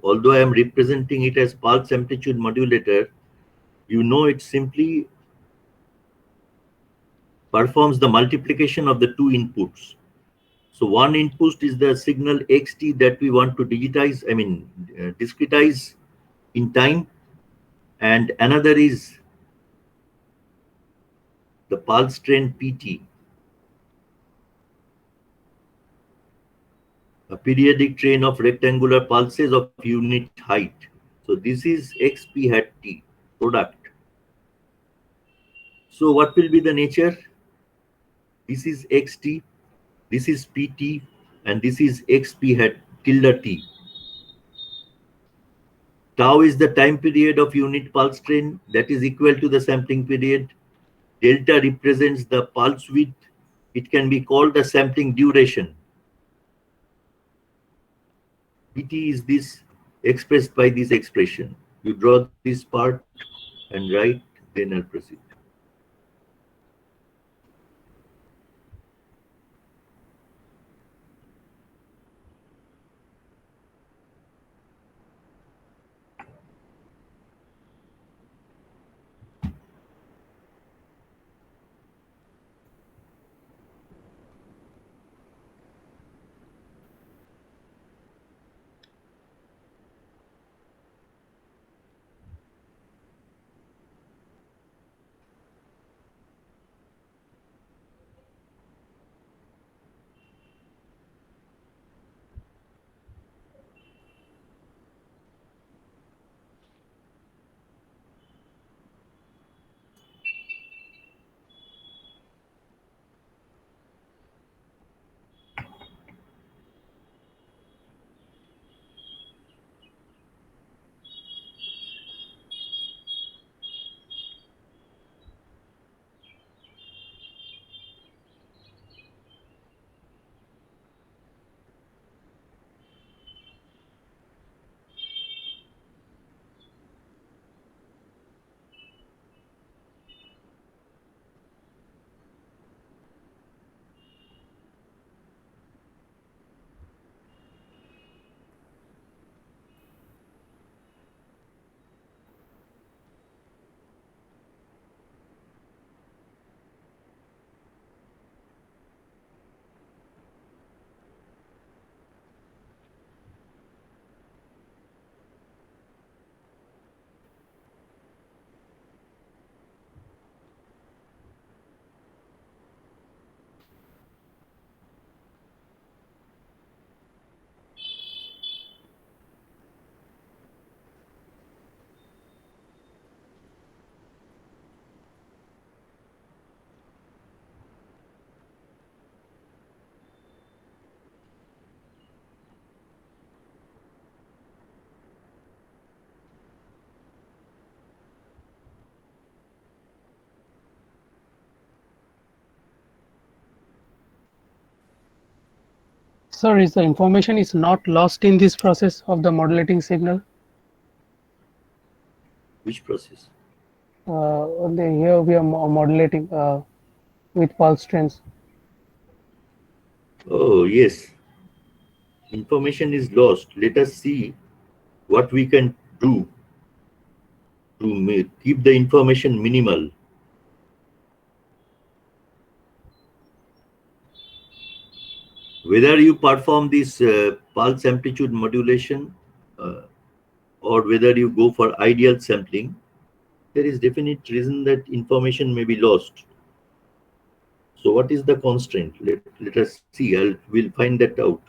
although I am representing it as pulse amplitude modulator, you know it simply performs the multiplication of the two inputs. So one input is the signal xt that we want to discretize in time, and another is the pulse train pt, a periodic train of rectangular pulses of unit height. So this is xp hat t product. So what will be the nature? This is xt, this is pt, and this is xp hat tilde t. Tau is the time period of unit pulse train that is equal to the sampling period. Delta represents the pulse width. It can be called the sampling duration. Pt is this expressed by this expression. You draw this part and write, then I'll proceed. Sir, is the information is not lost in this process of the modulating signal? Which process? Here we are modulating with pulse trends. Oh, yes. Information is lost. Let us see what we can do to keep the information minimal. Whether you perform this pulse amplitude modulation uh, or whether you go for ideal sampling, there is definite reason that information may be lost. So what is the constraint? Let us see. We'll find that out.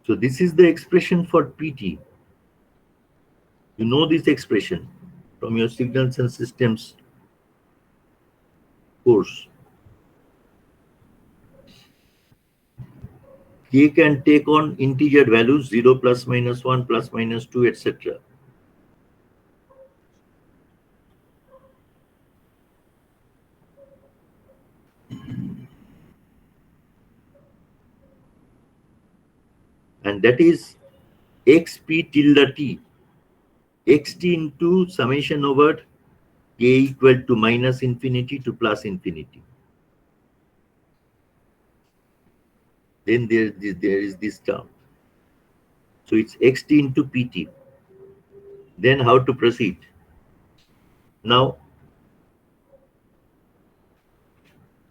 So this is the expression for PT. You know this expression from your signals and systems course. K can take on integer values 0, plus minus 1, plus minus 2, etc. And that is xp tilde t, xt into summation over k equal to minus infinity to plus infinity. Then there is this term. So it's xt into pt. Then how to proceed? Now,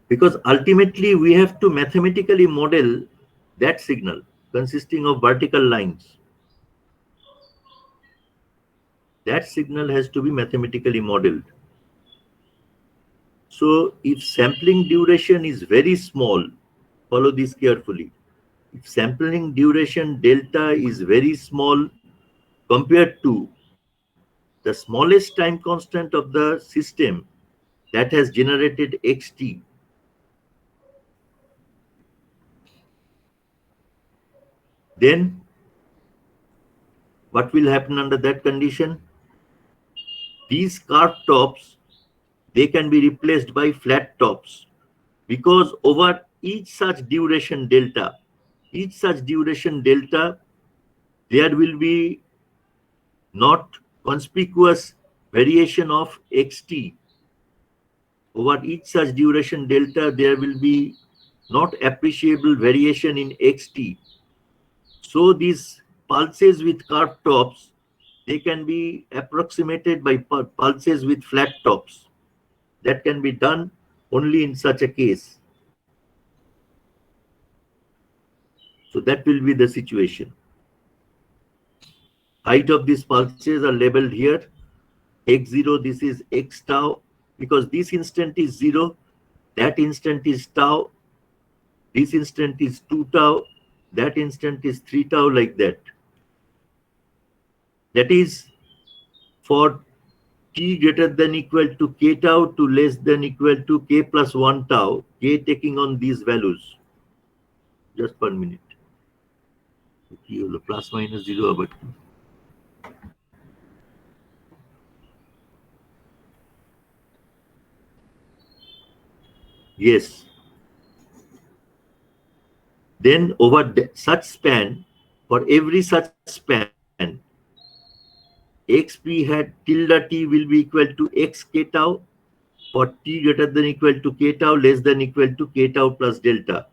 because ultimately we have to mathematically model that signal consisting of vertical lines. That signal has to be mathematically modeled. So if sampling duration is very small, follow this carefully. If sampling duration delta is very small compared to the smallest time constant of the system that has generated xt, Then what will happen under that condition? These curved tops, they can be replaced by flat tops, because over each such duration delta, there will be not conspicuous variation of xt. Over each such duration delta, there will be not appreciable variation in xt. So these pulses with curved tops, they can be approximated by pulses with flat tops. That can be done only in such a case. So that will be the situation. Height of these pulses are labeled here. X0, this is x tau, because this instant is 0, that instant is tau, this instant is 2 tau, that instant is 3 tau, like that. That is for t greater than equal to k tau to less than equal to k plus 1 tau, k taking on these values. Just 1 minute. Plus minus 0 but yes. Then over such span, for every such span, xp hat tilde t will be equal to x k tau for t greater than equal to k tau less than equal to k tau plus delta.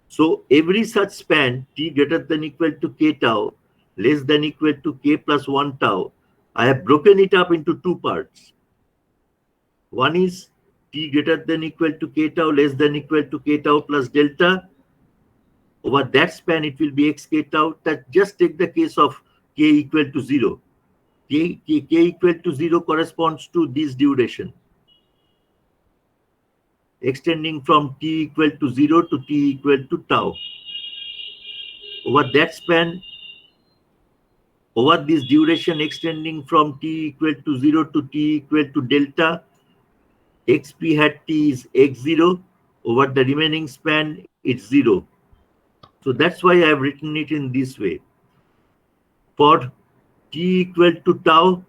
So every such span t greater than equal to k tau less than equal to k plus 1 tau, I have broken it up into two parts. One is t greater than equal to k tau less than equal to k tau plus delta. Over that span, it will be x k tau. That just take the case of k equal to 0. K equal to 0 corresponds to this duration, extending from t equal to 0 to t equal to tau. Over that span, over this duration extending from t equal to 0 to t equal to delta, xp hat t is x0. Over the remaining span, it's 0. So that's why I have written it in this way. For t equal to tau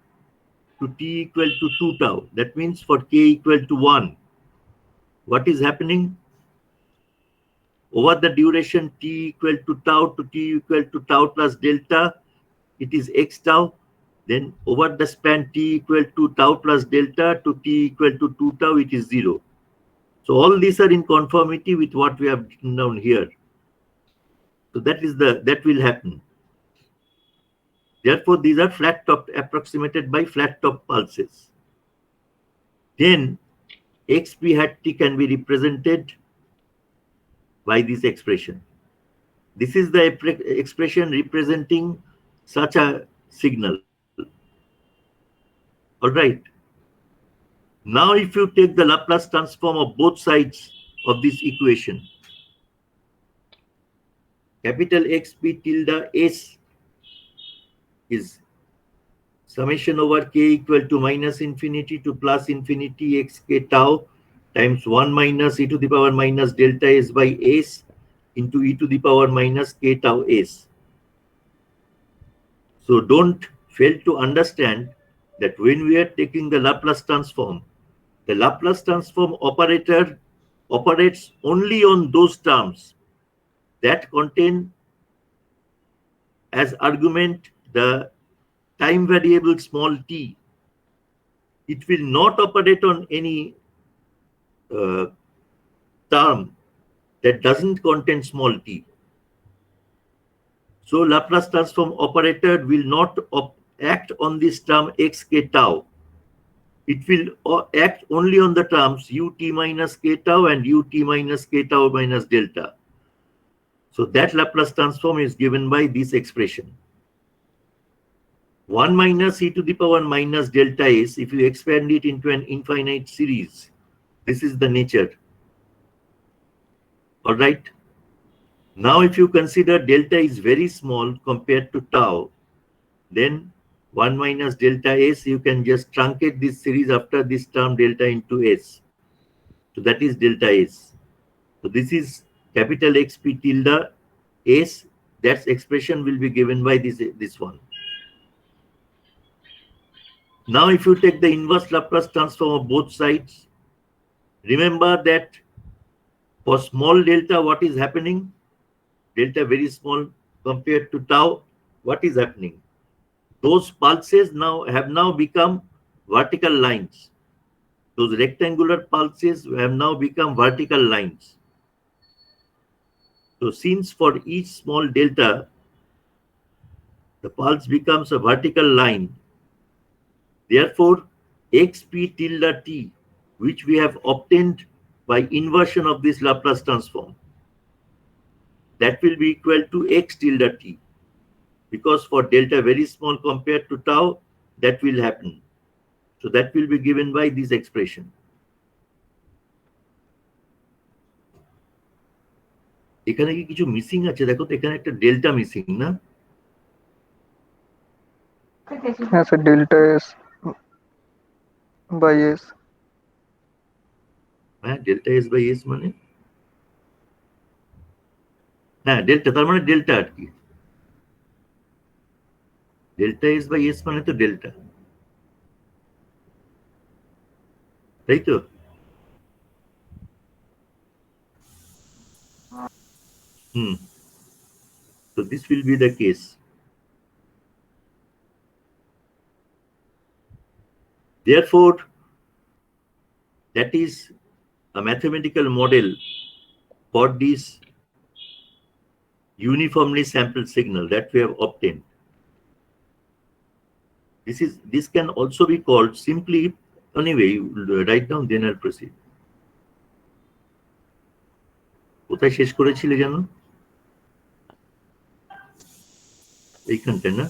to t equal to 2 tau, that means for k equal to 1, what is happening? Over the duration t equal to tau to t equal to tau plus delta, it is x tau. Then over the span t equal to tau plus delta to t equal to 2 tau, it is 0. So all these are in conformity with what we have written down here. So that will happen. Therefore, these are flat top, approximated by flat top pulses. Then xp hat t can be represented by this expression. This is the expression representing such a signal. All right. Now, if you take the Laplace transform of both sides of this equation, capital XP tilde S is summation over k equal to minus infinity to plus infinity xk tau times 1 minus e to the power minus delta s by s into e to the power minus k tau s. So don't fail to understand that when we are taking the Laplace transform operator operates only on those terms that contain as argument the time variable small t. It will not operate on any term that doesn't contain small t. So Laplace transform operator will not act on this term xk tau. It will act only on the terms ut minus k tau and ut minus k tau minus delta. So that Laplace transform is given by this expression. 1 minus e to the power minus delta s, if you expand it into an infinite series, this is the nature. All right. Now, if you consider delta is very small compared to tau, then 1 minus delta s, you can just truncate this series after this term delta into s. So that is delta s. So this is capital XP tilde s that expression will be given by this one. Now, if you take the inverse Laplace transform of both sides, remember that for small delta, what is happening? Delta very small compared to tau, what is happening? Those pulses have now become vertical lines. Those rectangular pulses have now become vertical lines. So since for each small delta, the pulse becomes a vertical line, therefore, xp tilde t, which we have obtained by inversion of this Laplace transform, that will be equal to x tilde t, because for delta very small compared to tau, that will happen. So that will be given by this expression. এখানে কি কিছু missing আছে? দেখো তো, এখানে একটা delta missing না? হ্যাঁ sir, delta S by S. হ্যাঁ, ডেল্টা এস বাই এস মানে, হ্যাঁ ডেল্টা, তার মানে ডেল্টা আর কি। ডেল্টা এস বাই এস মানে তো ডেল্টা, তাই তো? So this will be the case. Therefore, that is a mathematical model for this uniformly sampled signal that we have obtained. This can also be called simply, anyway, you write down, then I'll proceed. কোথায় শেষ করেছিলে জানো? এইখানটা না?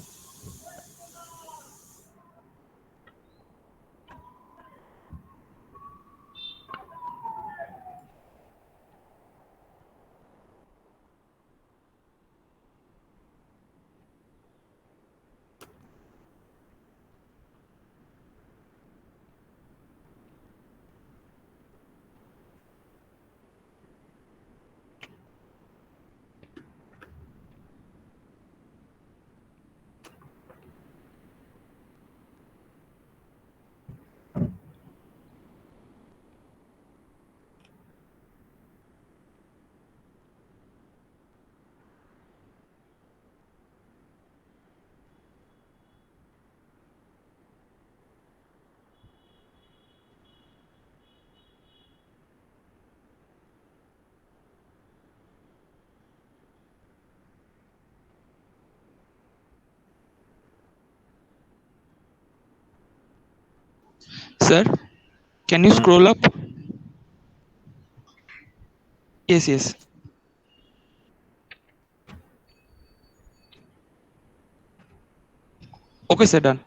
Sir, can you scroll up? Yes, yes. Okay, sir, done.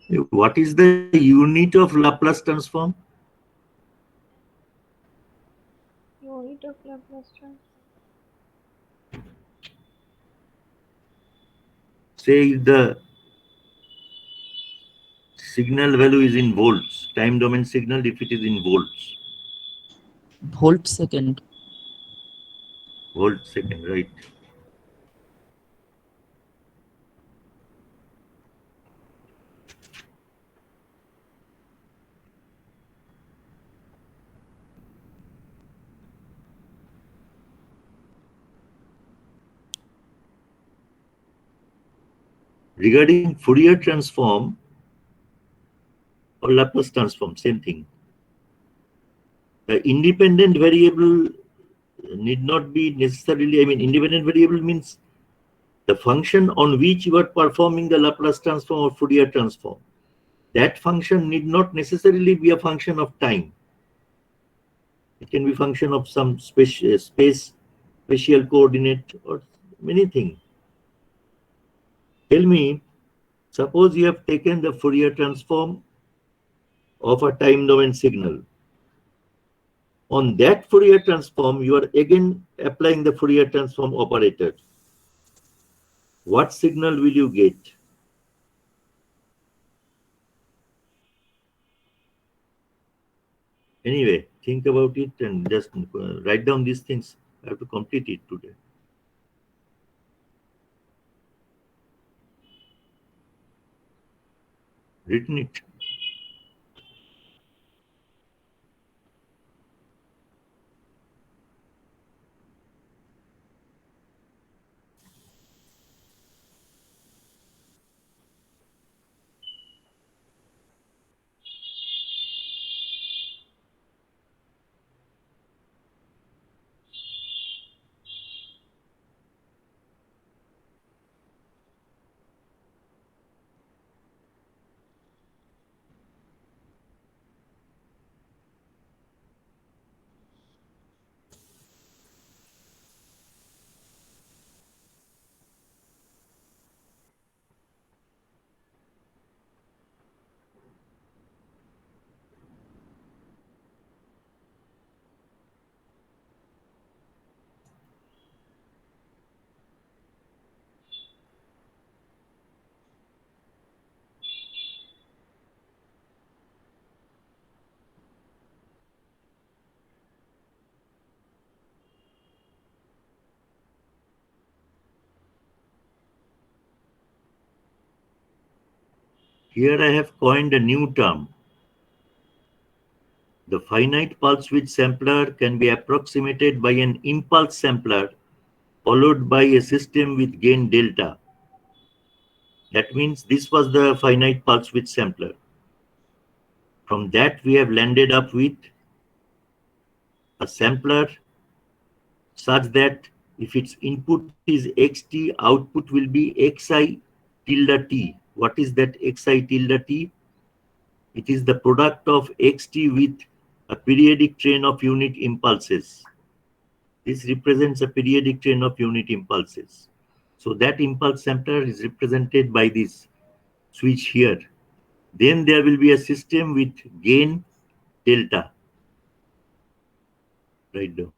What is the unit of Laplace transform? Unit of Laplace transform. Say if the signal value is in volts, time domain signal if it is in volts, Volt second. volt second, right? Regarding Fourier transform or Laplace transform, same thing. The independent variable need not be necessarily, independent variable means the function on which you are performing the Laplace transform or Fourier transform. That function need not necessarily be a function of time. It can be function of some spatial coordinate, or many things. Tell me, suppose you have taken the Fourier transform of a time domain signal. On that Fourier transform, you are again applying the Fourier transform operator. What signal will you get? Anyway, think about it and just write down these things. I have to complete it today. Written it. Here I have coined a new term. The finite pulse width sampler can be approximated by an impulse sampler followed by a system with gain delta. That means this was the finite pulse width sampler. From that we have landed up with a sampler such that if its input is xt, output will be xi tilde t. What is that xi tilde t? It is the product of xt with a periodic train of unit impulses. This represents a periodic train of unit impulses. So that impulse sampler is represented by this switch here. Then there will be a system with gain delta. Right now.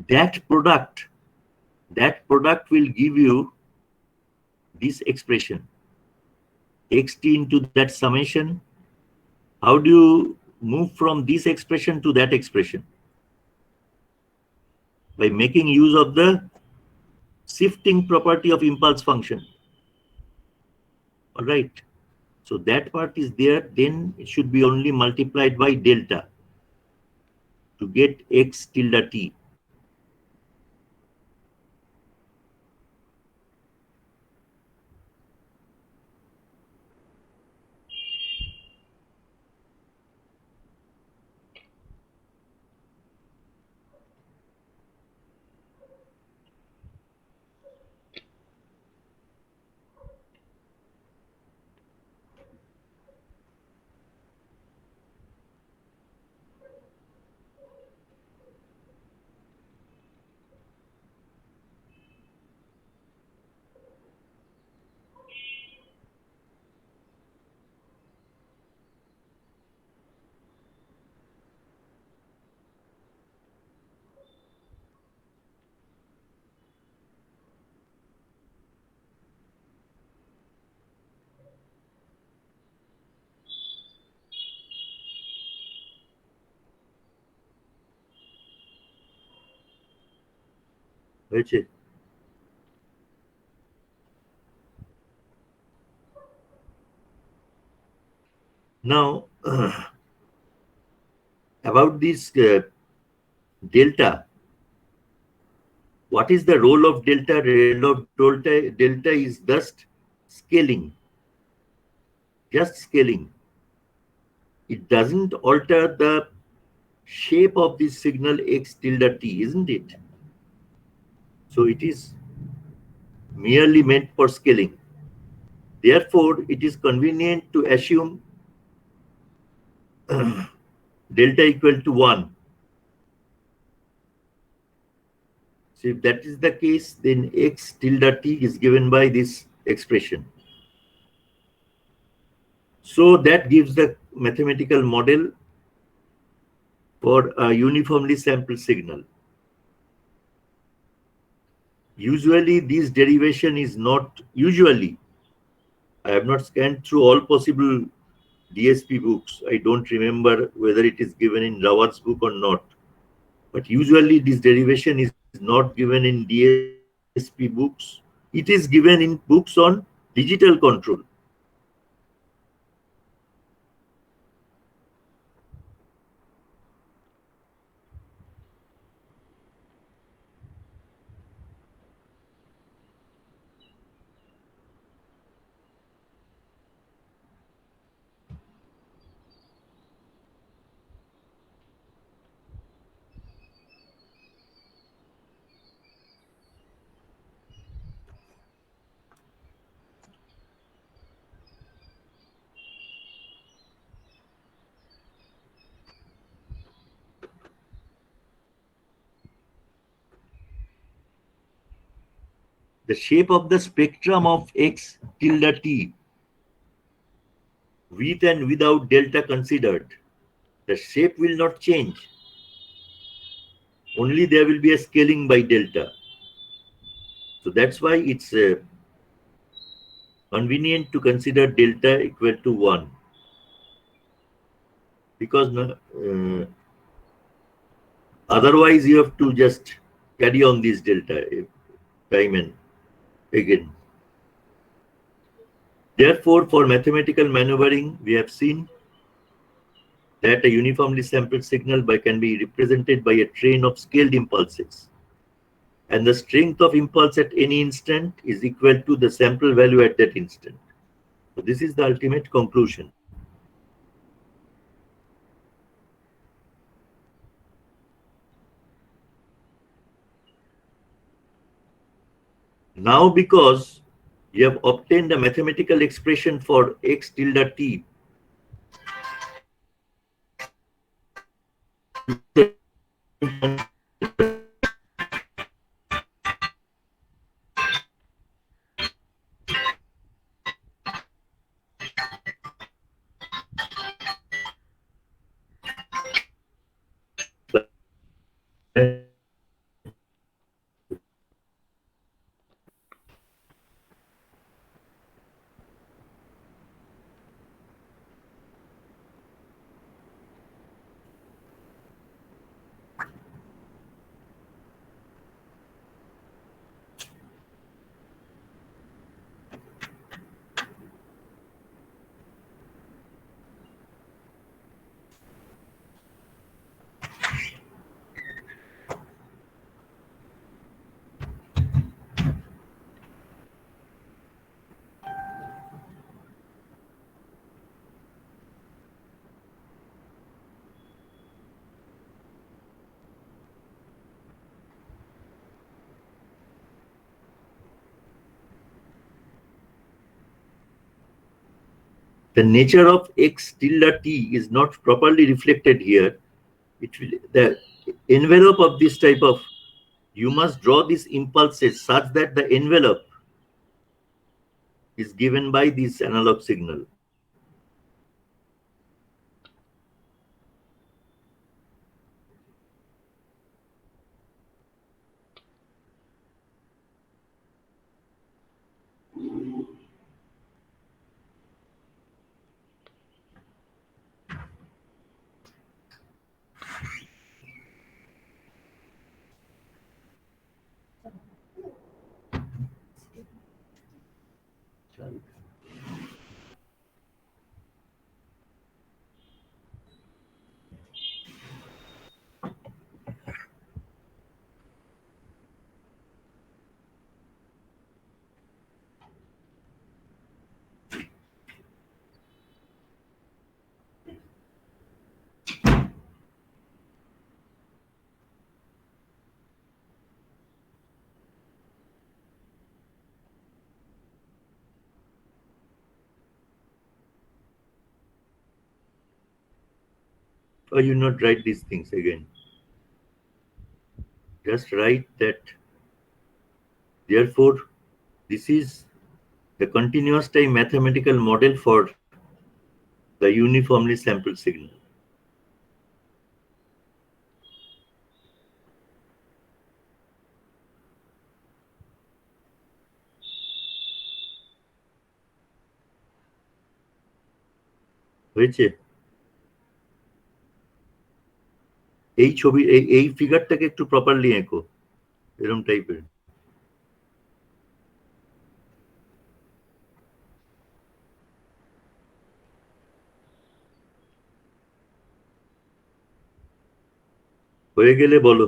that product will give you this expression, xt into that summation. How do you move from this expression to that expression? By making use of the shifting property of impulse function. All right. So that part is there, then it should be only multiplied by delta to get x tilde t. হয়েছে? Now, about this delta, what is the role of delta? Delta is just scaling, just scaling. It doesn't alter the shape of this signal x tilde t, isn't it? So it is merely meant for scaling. Therefore, it is convenient to assume delta equal to 1. So if that is the case, then x tilde t is given by this expression. So that gives the mathematical model for a uniformly sampled signal. Usually this derivation is not, I have not scanned through all possible DSP books. I don't remember whether it is given in Rawart's book or not. But usually this derivation is not given in DSP books. It is given in books on digital control. The shape of the spectrum of x tilde t, with and without delta considered, the shape will not change. Only there will be a scaling by delta. So that's why it's convenient to consider delta equal to 1. Because otherwise you have to just carry on this delta time and again. Therefore, for mathematical maneuvering, we have seen that a uniformly sampled signal can be represented by a train of scaled impulses. And the strength of impulse at any instant is equal to the sample value at that instant. So this is the ultimate conclusion. Now, because you have obtained a mathematical expression for x tilde t, the nature of x tilde t is not properly reflected here. The envelope of this type of, you must draw these impulses such that the envelope is given by this analog signal. Or you not write these things again. Just write that, therefore, this is the continuous time mathematical model for the uniformly sampled signal. হয়েছে? এই ছবি এই ফিগারটাকে একটু properly এঁকো, এরকম টাইপের। হয়ে গেলে বলো।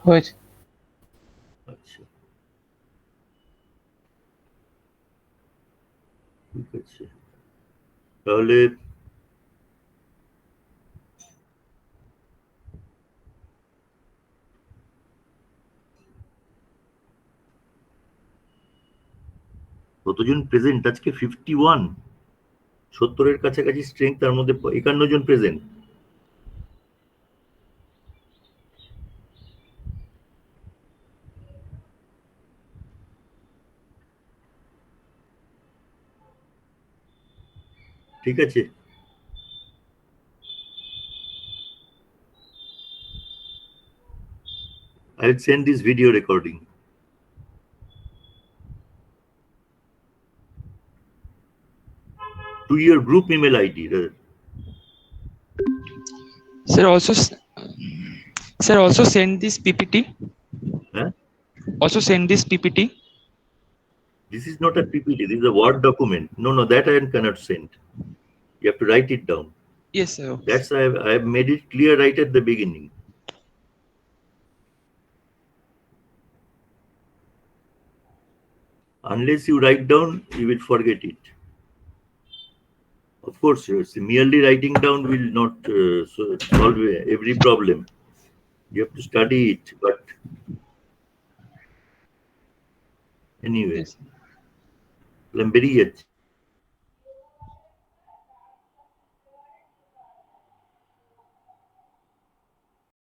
হয়েছে। আচ্ছা, ঠিক আছে, তাহলে কতজন প্রেজেন্ট আজকে? 51, 70-এর কাছাকাছি স্ট্রেংথ, তার মধ্যে 51 জন প্রেজেন্ট। ঠিক আছে, I will send this video recording to your group email ID. Sir, also send this PPT. Huh? Also send this PPT. This is not a PPT, this is a Word document. No, that I cannot send. You have to write it down. Yes, sir. That's why I have made it clear right at the beginning. Unless you write down, you will forget it. Of course, merely writing down will not solve every problem. You have to study it, but anyway, Yes. বেরিয়ে যাচ্ছে।